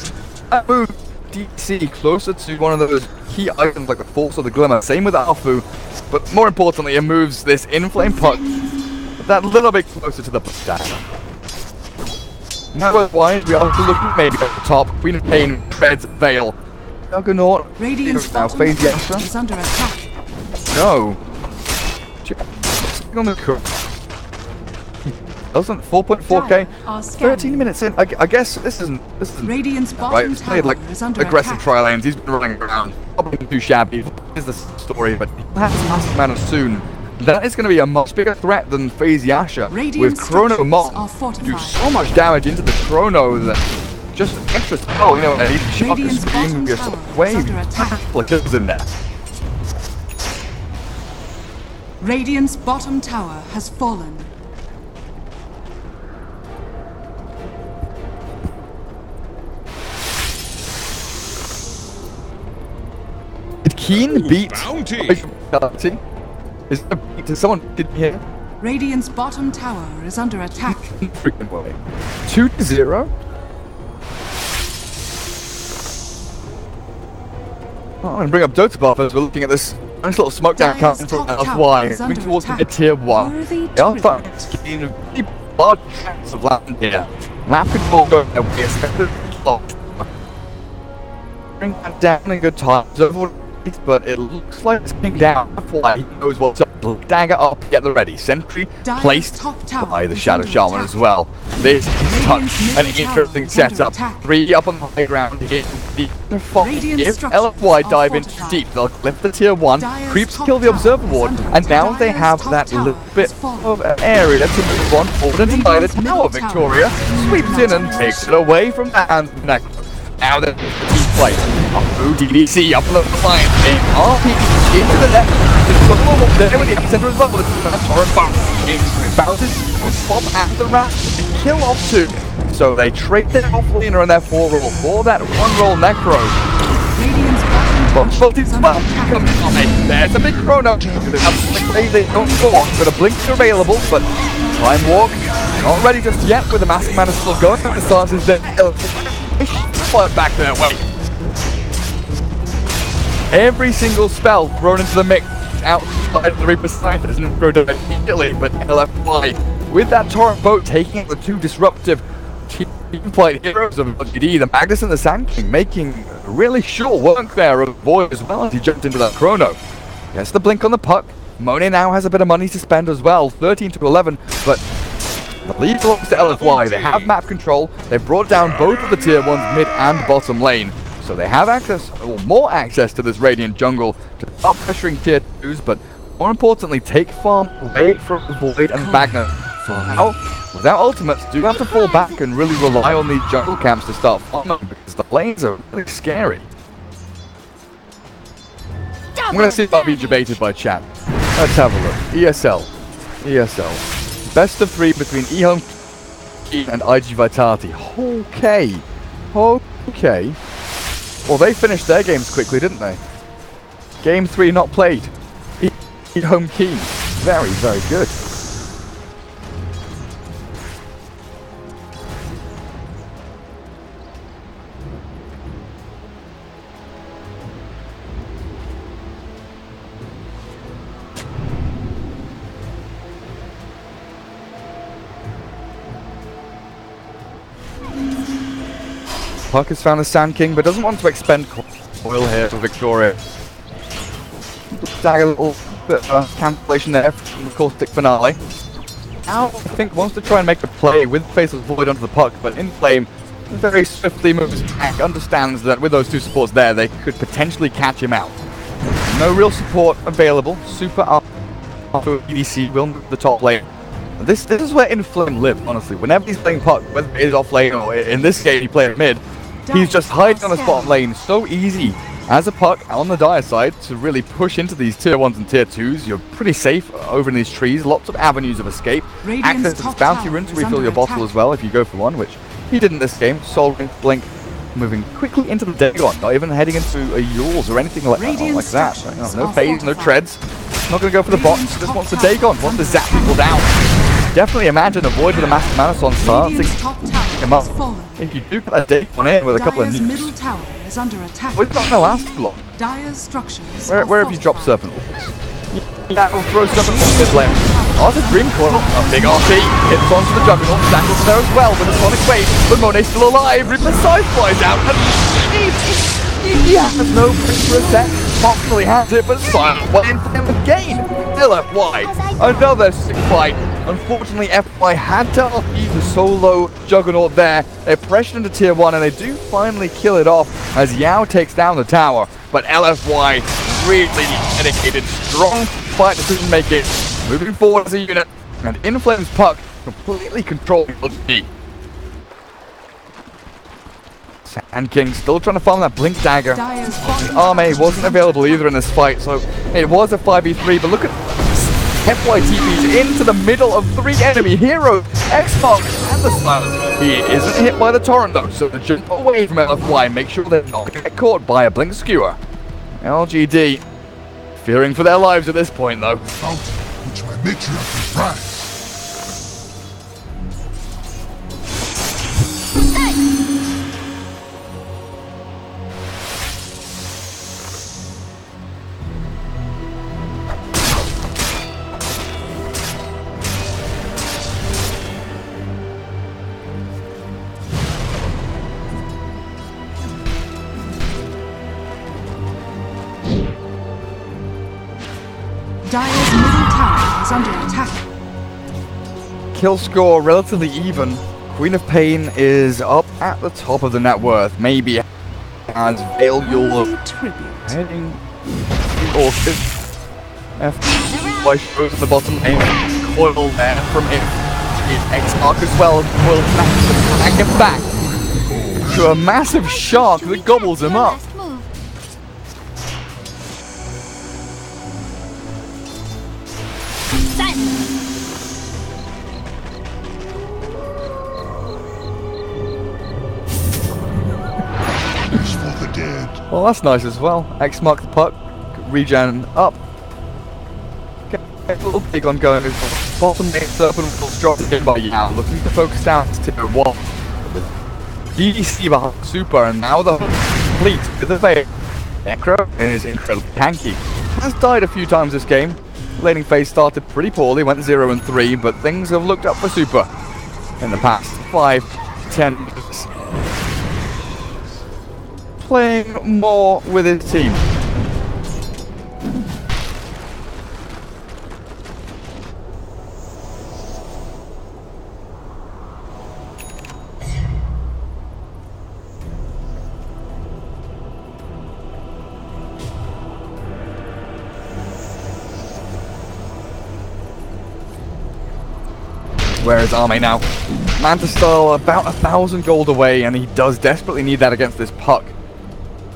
That move DC closer to one of those key items like the Force or the Glimmer. Same with Alfu, but more importantly, it moves this Inflame Puck that little bit closer to the Puck Dagger. Now, wise, we are looking maybe at the top. Queen of Pain treads Veil. Juggernaut now phase Yasha. is under attack. No. On the cook. Doesn't 4.4k. 13 minutes in. I guess this isn't Radiant's right. bottom It's played like tower is under aggressive attack. tri lanes. He's been running around. Probably too shabby. Is the story, but he has massive mana soon. That is going to be a much bigger threat than FaZe Yasha. Radiant With Chrono structures Mob are do fortified. so much damage into the Chrono that just extra. Oh, you know, and he shot the Radiant's screen bottom with tower a is wave. under attack. Like kills in there. Radiant's bottom tower has fallen. Did Keen beat Bounty. Bounty? Is there a beat? Did someone did hear? Radiant's bottom tower is under attack. Freaking way. 2-0. Oh, I'm gonna bring up Dota Buff as we're looking at this nice little smoke down Dire's count from top tower LFY. is Moving under towards attack. mid tier 1. Worthy They are turret. getting a pretty large chance of land here. Lap control going away, expected to block. Bring that down in good time. So but it looks like it's coming down. Fly, he knows what's up. Dagger up, get the ready. Sentry placed by the Shadow Shaman as well. This is such an interesting setup. 3 up on the high ground here. If LFY dive in too deep, they'll lift the tier 1, creeps kill the Observer Ward, and now they have that little bit of an area to move on forward and by the tower. Victoria sweeps in and takes it away from the hands of Necro. Now the team fight. Up through DDC, up on the line. RP into the left. There with the center as well. Torrent bounces, bomb at the rat, and kill off 2. So they trade their off-laner and their 4-roll for that 1-roll Necro. There's a big chrono. They don't go on, but a blink's available, but Time Walk not ready just yet with the Mask Mana still going. The stance is there. Fight back there. Well, every single spell thrown into the mix outside the Reaper's Scythe isn't thrown immediately, but LFY with that Torrent Boat taking out the 2 disruptive team fight heroes of LGD, the Magnus and the Sand King, making really sure work there of Void as well as he jumped into that chrono. Gets the blink on the puck. Monet now has a bit of money to spend as well, 13 to 11, but the lead belongs to LFY. They have map control. They've brought down both of the tier 1s mid and bottom lane. So they have access, or more access to this Radiant jungle to stop pressuring tier 2s, but more importantly, take farm away from Void and Magna. So now, without ultimates, do have to fall back and really rely on these jungle camps to start farming, because the lanes are really scary. I'm going to see if I'll be debated by chat. Let's have a look. ESL. Best of 3 between eHome and IG Vitality. Okay. Well, they finished their games quickly, didn't they? Game 3 not played. eHome Keen. Very, very good. Puck has found the Sand King, but doesn't want to expend oil here for Victoria. Tag a little bit of cancellation there from the caustic finale. Now, I think wants to try and make a play with Faceless Void onto the puck, but in flame very swiftly moves back, understands that with those 2 supports there, they could potentially catch him out. No real support available. Super after EDC will move the top lane. This is where Inflame lives, honestly. Whenever he's playing puck, whether it is off lane or in this game he played mid, he's just hiding on the bottom lane. So easy as a puck on the dire side to really push into these tier 1s and tier 2s. You're pretty safe over in these trees. Lots of avenues of escape. Access to this bounty rune to refill your bottle as well if you go for one, which he did in this game. Soul Ring, Blink, moving quickly into the Dagon. Not even heading into a Yules or anything like that. No phase, no treads. Not going to go for the bot. Just wants the Dagon. Wants to zap people down. Definitely imagine a Void with a Master Manason starting him up. If you do get that Dagon in with a couple of nukes, Void's not going to last too long. Where have you dropped Serpent Wolves? That will throw Serpent Wolves mid lane. Arthur Dream Coil, a big RT, hits onto the Juggernaut, Dangles there as well with a Sonic Wave, but Monet's still alive, Ripper Scythe flies out, and he has no place for a set. Possibly has it, but Silent went in for him again. Still FY. Another sick fight. Unfortunately, FY had to RP the solo Juggernaut there. They pressured into tier 1 and they do finally kill it off as Yao takes down the tower. But LFY really dedicated, strong fight decision making, moving forward as a unit, and Inflame's puck completely controlling LG. Sand King still trying to farm that Blink Dagger. Arme wasn't available either in this fight, so it was a 5v3, but look at FY TPs into the middle of 3 enemy heroes, X-Fox and the Silence. He isn't hit by the Torrent though, so the jump away from LFY, make sure they're not get caught by a Blink Skewer. LGD fearing for their lives at this point though. Which might make you surprised. Dire's middle tower is under attack. Kill score relatively even. Queen of Pain is up at the top of the net worth. Maybe as Vale Yule Tribute. heading Orchid. F5 shows at the bottom lane. Coil there from him. X-Arc as well. Coil back to drag him back to a massive shark that gobbles him up. Last move. Silence. It's for the dead. Well, that's nice as well. X mark the puck. Regen up. Get a little big on going. Bottom lane Serpent will drop in by Yao. Looking to focus down to tier 1. DDC behind Super, and now the fleet with the Vale. Necro is incredibly tanky. Has died a few times this game. Laning phase started pretty poorly, went 0 and 3, but things have looked up for Super in the past 5-10 minutes. Playing more with his team. Where is Arme now? Mantis style about 1,000 gold away, and he does desperately need that against this puck.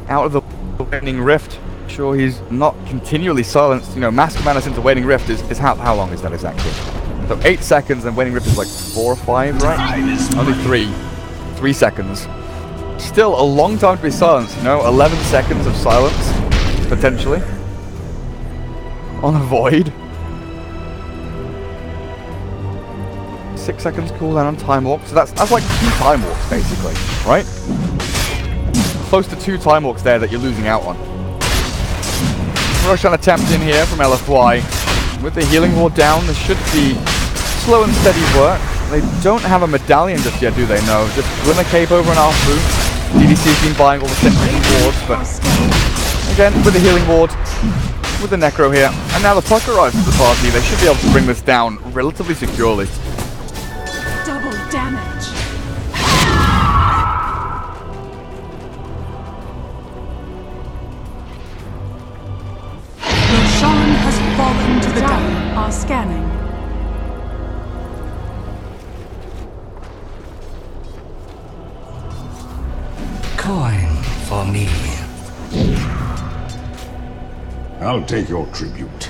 Out of the Waning Rift. Sure, he's not continually silenced. You know, Mask of Mantis into Waning Rift is how long is that exactly? So 8 seconds, and Waning Rift is like 4 or 5, right? Only 3. 3 seconds. Still a long time to be silenced, you know? 11 seconds of silence, potentially. On a Void. 6 seconds cooldown on Time Walk, so that's like 2 Time Walks basically, right? Close to 2 Time Walks there that you're losing out on. Rush on attempt in here from LFY. With the healing ward down, this should be slow and steady work. They don't have a medallion just yet, do they? No, just Glimmer Cape over an Arfu. DDC's been buying all the sentry wards, but again, with the healing ward, with the Necro here, and now the puck arrives to the party, they should be able to bring this down relatively securely. Double damage. Roshan has fallen to the Dire are scanning. Coin for me. I'll take your tribute.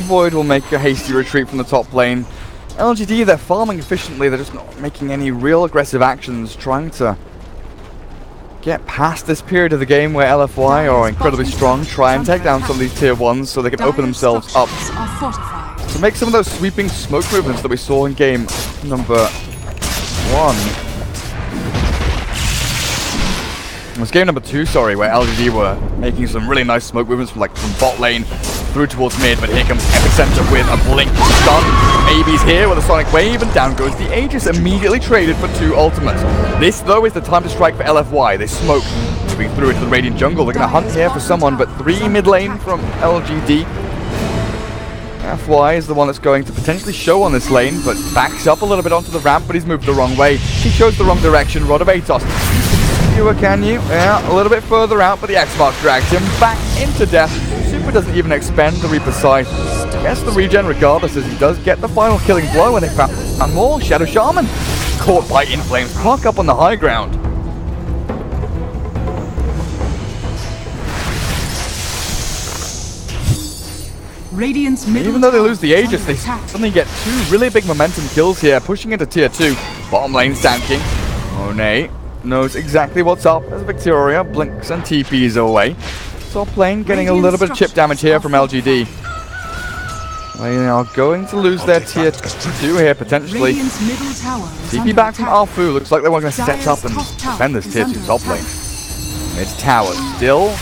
Void will make a hasty retreat from the top lane. LGD, they're farming efficiently, they're just not making any real aggressive actions, trying to get past this period of the game where LFY are incredibly strong, try and take down some of these tier 1s so they can open themselves up to make some of those sweeping smoke movements that we saw in game number 1. It was game number 2, sorry, where LGD were making some really nice smoke movements from bot lane through towards mid, but here comes Epicenter with a blink stun. Abe's here with a Sonic Wave, and down goes the Aegis, immediately traded for 2 ultimates. This, though, is the time to strike for LFY. They smoke, moving through into the Radiant jungle. They're going to hunt here for someone, but 3 mid lane from LGD. FY is the one that's going to potentially show on this lane, but backs up a little bit onto the ramp, but he's moved the wrong way. He chose the wrong direction. Rod of Atos. Can you? Yeah, a little bit further out, but the X-Mark drags him back into death. Super doesn't even expend the Reaper Scythe. Gets the regen regardless, as he does get the final killing blow, and they found more. Shadow Shaman caught by Inflames. Puck up on the high ground. Radiant's middle Even though they lose the tower is Aegis, under they attack. suddenly get 2 really big momentum kills here, pushing into tier 2. Bottom lane tanking. Monet knows exactly what's up as Victoria blinks and TPs away. Top lane getting a little bit of chip damage here from LGD. They are going to lose their tier 2 here potentially. Radiant's middle tower is TP under back from attack. Alfu. Looks like they want to set Dire's up and top tower defend this is tier 2 under top attack. lane. Mid tower still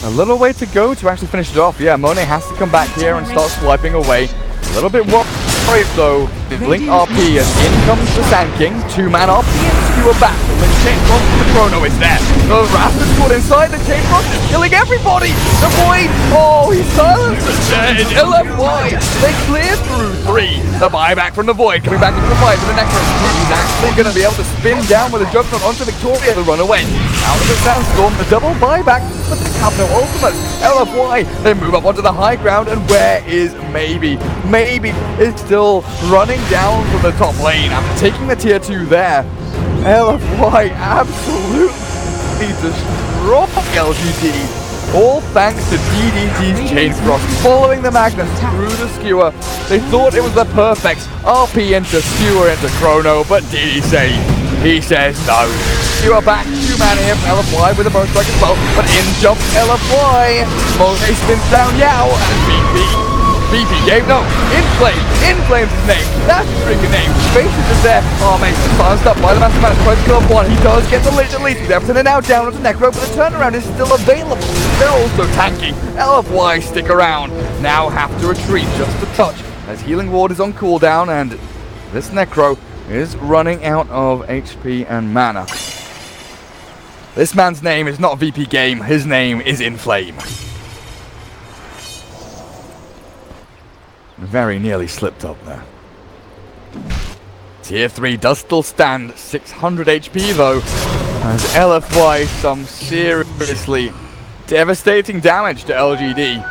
a little way to go to actually finish it off. Yeah, Monet has to come back here and start swiping away. A little bit worried though. Blink RP, and in comes the Sand King. 2-man RP and Skewer back. The chain frost from the chrono is there. The Raptors caught inside. The chain frost is killing everybody. The Void, oh, he's silenced. Dead. LFY, they clear through 3. The buyback from the Void coming back into the fight for the Necro. He's actually going to be able to spin down with a juggernaut onto Victoria to run away. Out of the Sandstorm, the double buyback, but they have no ultimates. LFY, they move up onto the high ground, and where is Maybe? Maybe is still running down from the top lane after taking the tier 2 there. LFY absolutely destroyed LGD. All thanks to DDT's Chain Frost following the Magnus through the Skewer. They thought it was the perfect RP into Skewer into Chrono, but DD he says no. Skewer back, 2-man here from LFY with a Burst Strike as well, but in jumps LFY. Monet spins down Yao, and BP game, no, Inflame's his name, that's his freaking name. Faces is there, Arme silenced up by the Master Man, tries to kill off one, he does get the lead to everything, and now down onto Necro, but the turnaround is still available. They're also tanky. LFY stick around, now have to retreat just a touch, as Healing Ward is on cooldown, and this Necro is running out of HP and mana. This man's name is not VP Game, his name is Inflame. Very nearly slipped up there. Tier 3 does still stand, 600 HP though, as LFY some seriously devastating damage to LGD.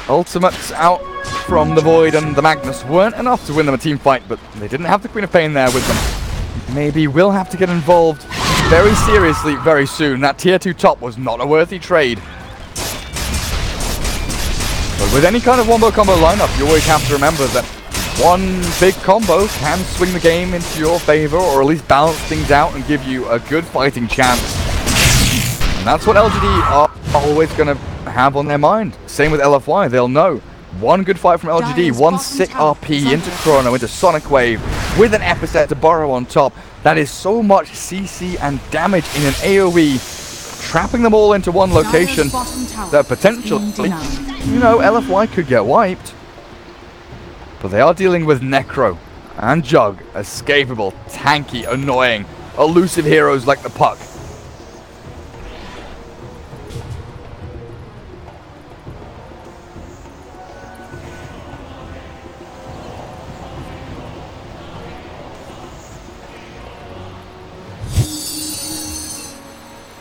Ultimates out from the Void and the Magnus weren't enough to win them a team fight, but they didn't have the Queen of Pain there with them. Maybe we'll have to get involved very seriously very soon. That tier 2 top was not a worthy trade. But with any kind of wombo combo lineup, you always have to remember that one big combo can swing the game into your favor, or at least balance things out and give you a good fighting chance. And that's what LGD are always going to have on their mind. Same with LFY, they'll know. One good fight from LGD, one sick RP into Chrono, into Sonic Wave, with an Epicet to borrow on top. That is so much CC and damage in an AoE, trapping them all into one location that potentially, you know, LFY could get wiped. But they are dealing with Necro and Jug, escapable, tanky, annoying, elusive heroes like the Puck.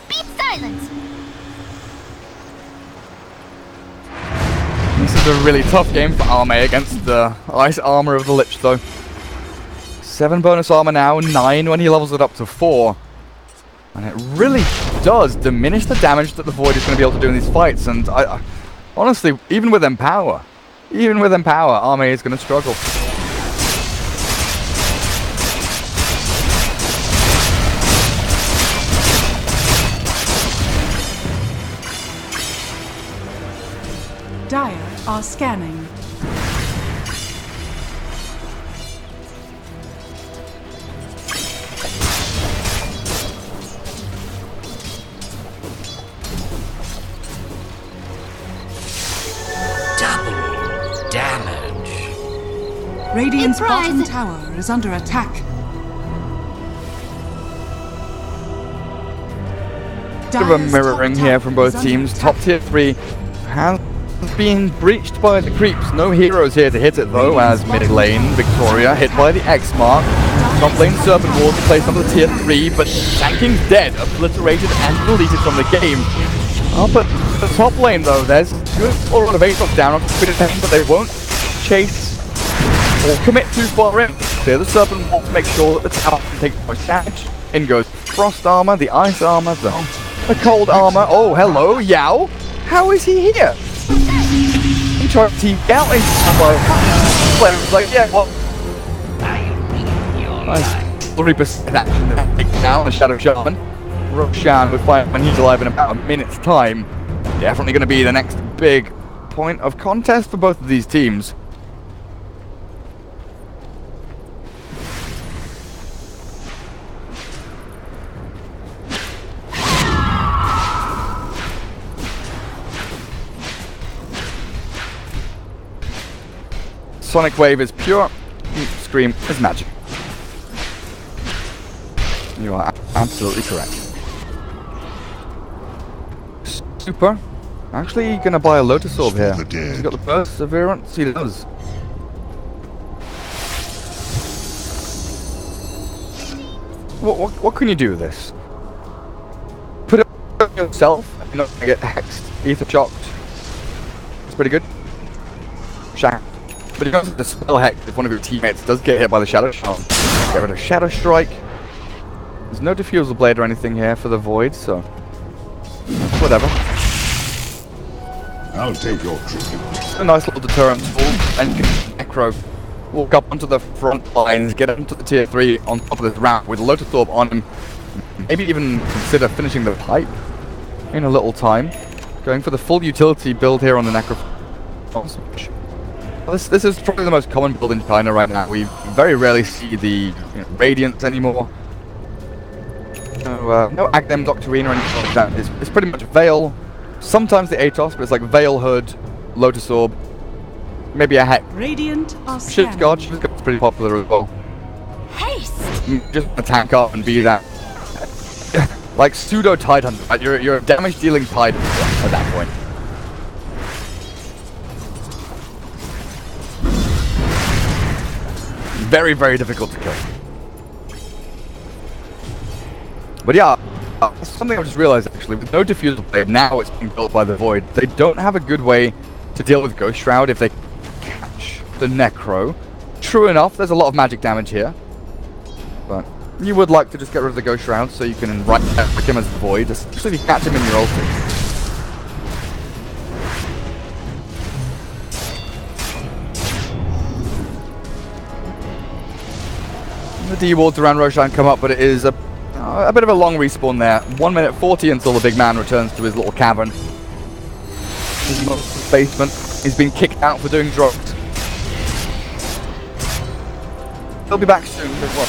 Be silent! This is a really tough game for Arme against the Ice Armor of the Lich though. 7 bonus armor now, 9 when he levels it up to 4. And it really does diminish the damage that the Void is going to be able to do in these fights. And I honestly, even with Empower, Arme is going to struggle. Dire are scanning. Double damage. Radiant's Surprise! bottom tower is under attack. Bit of a mirroring here from both teams. Top tier 3 has been breached by the creeps. No heroes here to hit it though, as mid lane Victoria hit by the X mark. Top lane Serpent Ward placed under the tier 3, but Tanking's dead, obliterated and deleted from the game. Up at the top lane though, there's good aura of Aatrox down on Queen of Pain, but they won't chase or commit too far in. Clear the Serpent Ward to make sure that the tower can take the most damage. In goes Frost Armor, the Ice Armor, the Cold Armor. Oh, hello, Yao. How is he here? He tried to team out in players like, yeah, well. Nice 3% action now, the Shadow Shaman. Roshan would fight when he's alive in about a minute's time. Definitely going to be the next big point of contest for both of these teams. Sonic Wave is pure, Scream is magic. You are absolutely correct. Super. Actually gonna buy a Lotus Orb here. He's got the perseverance, he does. What can you do with this? Put it on yourself, and you're not gonna get hexed, ether shocked. It's pretty good. Shack. But you don't dispel hex if one of your teammates does get hit by the Shadow Charm. Get rid of Shadow Strike. There's no Diffusal Blade or anything here for the Void, so whatever. I'll take your tribute. A nice little deterrent tool, and you can Necro walk up onto the front lines, get into the tier 3 on top of this ramp with Lotus Orb on him. Maybe even consider finishing the pipe in a little time. Going for the full utility build here on the Necro. This is probably the most common build in China right now. We very rarely see the Radiance anymore. No Agnem Doctrine or anything like that. It's pretty much Veil. Sometimes the Atos, but it's like Veil, Hood, Lotus Orb, maybe a Hex. Radiant are Shift Guard, Shift Guard's pretty popular as well. Haste! Just attack up and be that, like pseudo Tidehunter. Right? You're a damage dealing Tidehunter at that point. Very, very difficult to kill. But yeah, something I just realized actually, with no Diffusal Blade, now it's being built by the Void. They don't have a good way to deal with Ghost Shroud if they catch the Necro. True enough, there's a lot of magic damage here. But you would like to just get rid of the Ghost Shroud so you can right click him as the Void, especially if you catch him in your ulti. The D-wards around Roshan come up, but it is a bit of a long respawn there. 1 minute 40 until the big man returns to his little cavern. His basement. He's been kicked out for doing drugs. He'll be back soon as well.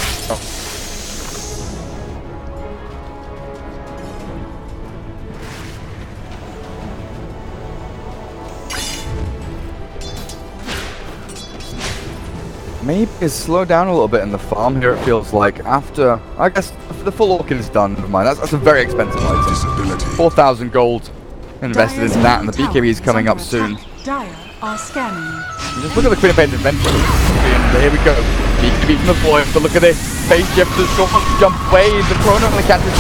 Maybe it's slowed down a little bit in the farm here, it feels like. After, I guess, the full Orchid is done, never mind. That's a very expensive item. 4,000 gold invested into that, and the BKB is coming up soon. Dire are scanning. Just look at the Queen of Pain's inventory. And here we go. BKB from the Void, but look at this. Phase shift to short jump away. The Chrono only catches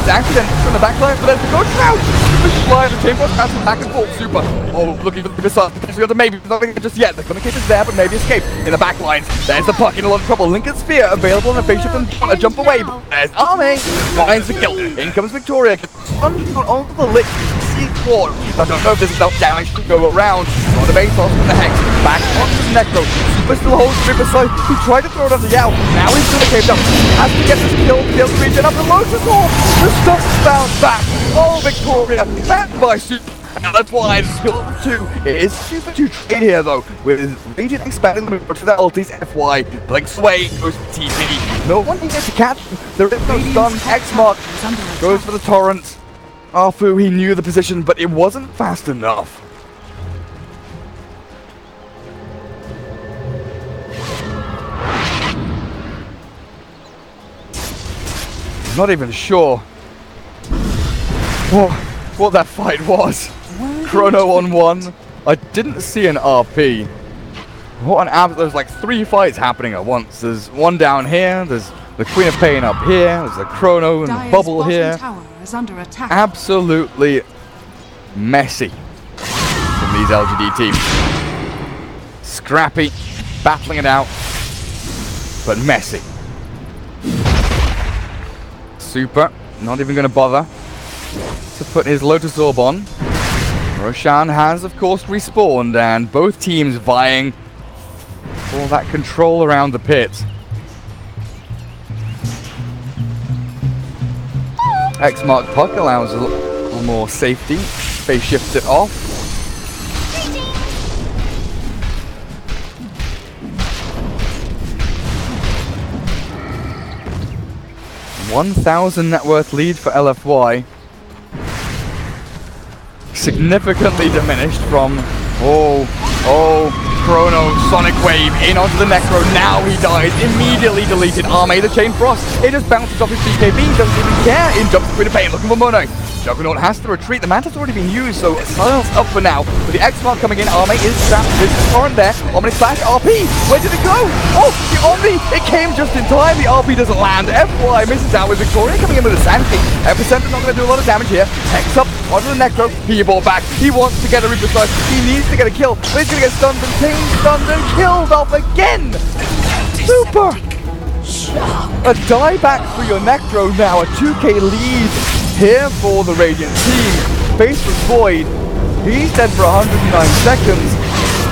accident from the backline, but there's the Ghost Shroud. The slide, the Chamber bouncing back and forth. Super. Oh, looking for the missile. Potentially maybe, nothing just yet. The Chrono is there, but maybe escape. In the back lines, there's the puck in a lot of trouble. Lincoln Spear available in a phase shift and a jump away. But there's Army. Finds the kill. In comes Victoria. On the lick. Forward. I don't know if there's enough damage to go around. On the base off from the Hex. Back onto the Necro. Super still holds Super side. He tried to throw it on the Yao. Now he's gonna cave down. Has to get this kill. Kill to reach it up the Lotus Orb. The stuff bounce back. Oh, Victoria. Backed by Super. Now that's why it's skill 2. It is Super 2 trade here though. With Radiant expanding the move to their ultis. FY. Blinks away. Goes to TP. No one can get to catch him. There is no stun. X mark. Goes for the torrent. Arfu, he knew the position, but it wasn't fast enough. I'm not even sure what that fight was. Chrono on 1. I didn't see an RP. What an there's like 3 fights happening at once. There's one down here, there's the Queen of Pain up here, there's the Chrono and the bubble here. Under attack. Absolutely messy from these LGD teams. Scrappy, battling it out, but messy. Super, not even going to bother to put his Lotus Orb on. Roshan has, of course, respawned, and both teams vying for that control around the pit. X-Mark Puck allows a little more safety. Phase shifts it off. $1,000 net worth lead for LFY. Significantly diminished from Chrono, Sonic Wave, in onto the Necro, now he dies, immediately deleted. Arme, the Chain Frost, it just bounces off his BKB, doesn't even care, in jumps Queen of Pain, looking for Monet. Juggernaut has to retreat, the Manta's already been used, so silence up for now. With the X-Mark coming in, Arme is trapped, there's a torrent there, Omni Slash, RP, where did it go? Oh, the Omni, it came just in time, the RP doesn't land, FY misses out with Victoria coming in with a Sand King. Epicenter not going to do a lot of damage here, Hex up, onto the Necro, he bought back, he wants to get a Reaper Slice, he needs to get a kill, but he's going to get stunned and pinged, stunned and killed off again! Super! A die back for your Necro now, a 2k lead here for the Radiant team. Faceless Void, he's dead for 109 seconds,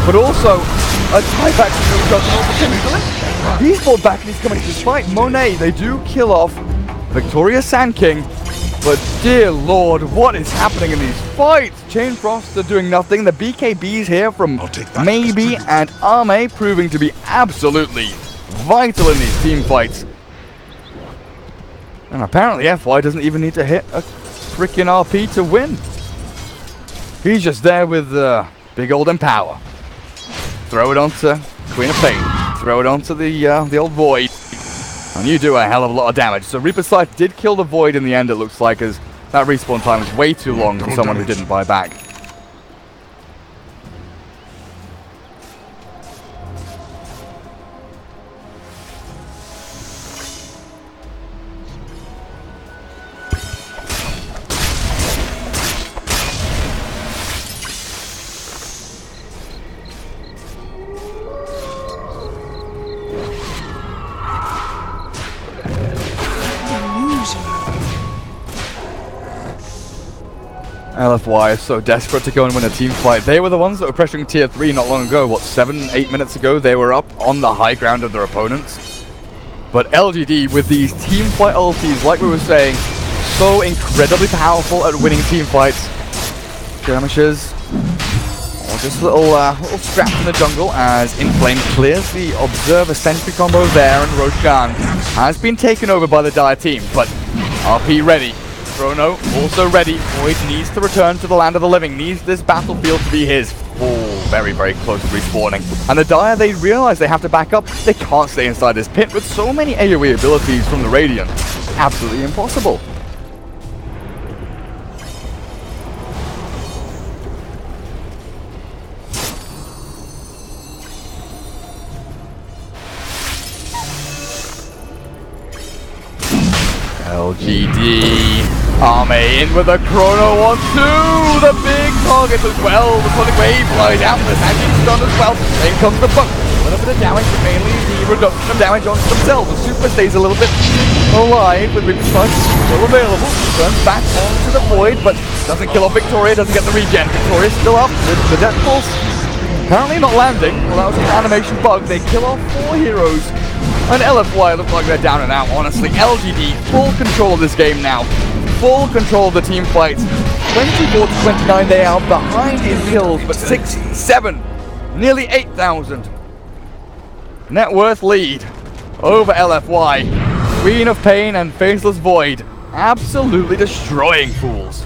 but also a tie back for your Juggernaut. He's fought back and he's coming to this fight. Monet, they do kill off Victoria Sand King, but dear lord, what is happening in these fights? Chain Frost are doing nothing. The BKBs here from Maybe and Arme proving to be absolutely vital in these team fights. And apparently FY doesn't even need to hit a freaking RP to win. He's just there with big old Empower. Throw it onto Queen of Pain. Throw it onto the old Void. And you do a hell of a lot of damage. So Reaper Slice did kill the Void in the end, it looks like, as that respawn time is way too long for someone who didn't buy back. LFY is so desperate to go and win a team fight. They were the ones that were pressuring tier 3 not long ago. What, 7-8 minutes ago? They were up on the high ground of their opponents. But LGD with these team fight ultis, like we were saying, so incredibly powerful at winning team fights. Skirmishes. Or just little scraps in the jungle as Inflame clears the Observer Sentry combo there, and Roshan has been taken over by the Dire team. But RP ready. Chrono also ready. Void needs to return to the land of the living, needs this battlefield to be his. Oh, very, very close to respawning. And the Dire, they realize they have to back up. They can't stay inside this pit with so many AoE abilities from the Radiant. Absolutely impossible. LGD. Arme in with a Chrono on 2. The big target as well. The Sonic Wave flies out. The Sanji's done as well. In comes the Buck. A little bit of damage, but mainly the reduction of damage onto themselves. The Super stays a little bit alive with Reaper Slice still available. Turns back onto the Void, but doesn't kill off Victoria. Doesn't get the regen. Victoria's still up with the Death Pulse. Apparently not landing. Well, that was an animation bug. They kill off 4 heroes. And LFY look like they're down and out, honestly. LGD, full control of this game now. Full control of the team fights. 24 to 29, they are behind in kills, but 6-7. Nearly 8,000. Net worth lead over LFY. Queen of Pain and Faceless Void. Absolutely destroying fools.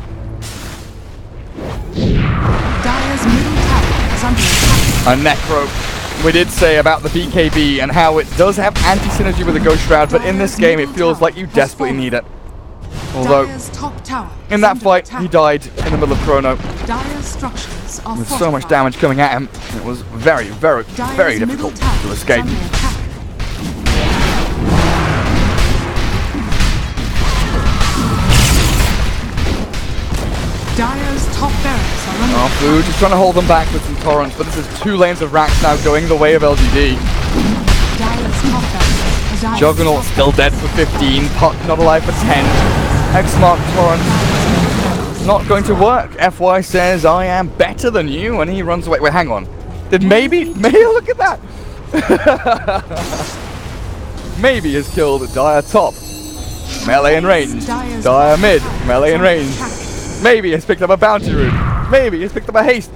Dire's middle tower is under attack. A Necro. We did say about the BKB and how it does have anti-synergy with the Ghost Shroud, but in this game it feels like you desperately need it. Although, Dire's top tower in that fight, he died in the middle of Chrono. Dire's structures are With so much damage coming at him, it was very, very, very difficult to escape. Dire's top barracks are under attack. Food just trying to hold them back with some torrents, but this is 2 lanes of racks now going the way of LGD. Dire's top barracks are Juggernaut still dead for 15, Puck not alive for 10. X-Mark torrent not going to work. FY says, I am better than you, and he runs away. Wait, hang on. Did Maybe look at that! Maybe has killed Dire top. Melee and range. Dire mid. Melee and range. Maybe has picked up a bounty rune. Maybe has picked up a haste.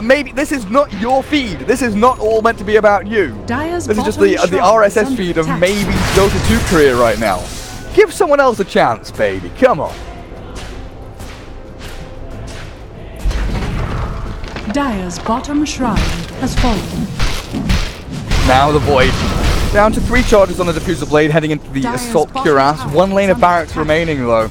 Maybe this is not your feed. This is not all meant to be about you. Dire's This is just the RSS feed of Maybe's Dota 2 career right now. Give someone else a chance, baby. Come on. Dire's bottom shrine has fallen. now the Void. Down to 3 charges on the Diffuser Blade, heading into the Dire's Assault bottom Cuirass. tower 1 lane is of under barracks attack. remaining though.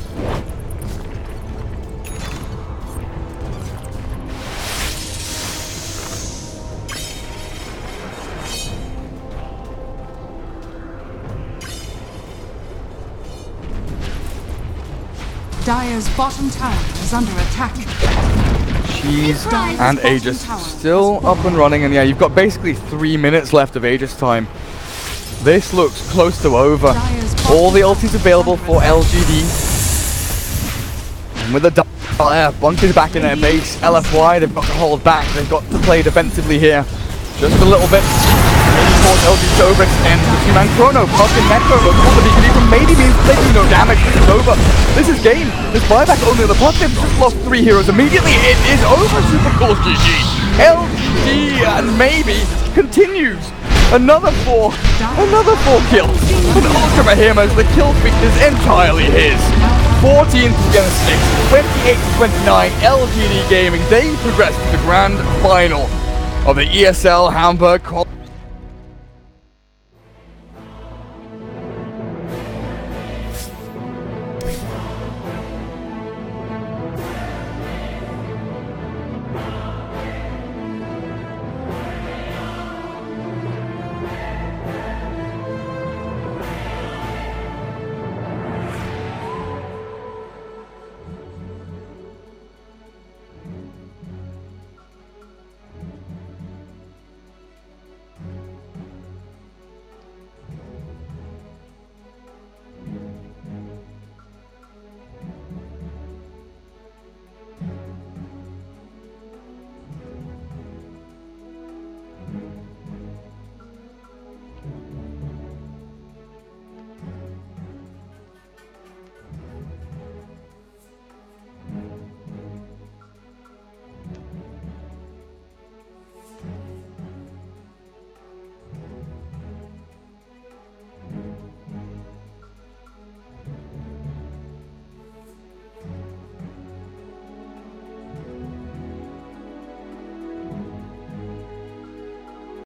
Dire's bottom tower is under attack. Cheese Dire's and bottom Aegis tower still has up and running, and yeah, you've got basically 3 minutes left of Aegis time. This looks close to over. Dire's bottom All the tower ultis is available under for attack. LGD. And with the Bunker's back in their base, LFY, they've got to hold back. They've got to play defensively here. Just a little bit. Of course, LG to overextend the 2-man chrono. Puck and Necro, but all that he can even maybe means taking no damage. This is over. This is game. This buyback only on the puck. They've just lost 3 heroes immediately. It is over. Super cool GG. LG and maybe continues. Another 4 kills. With Ultra Behemoth, the kill feed is entirely his. 14 against 6, 28 to 29. LGD Gaming, they progress to the grand final of the ESL Hamburg Qualifier.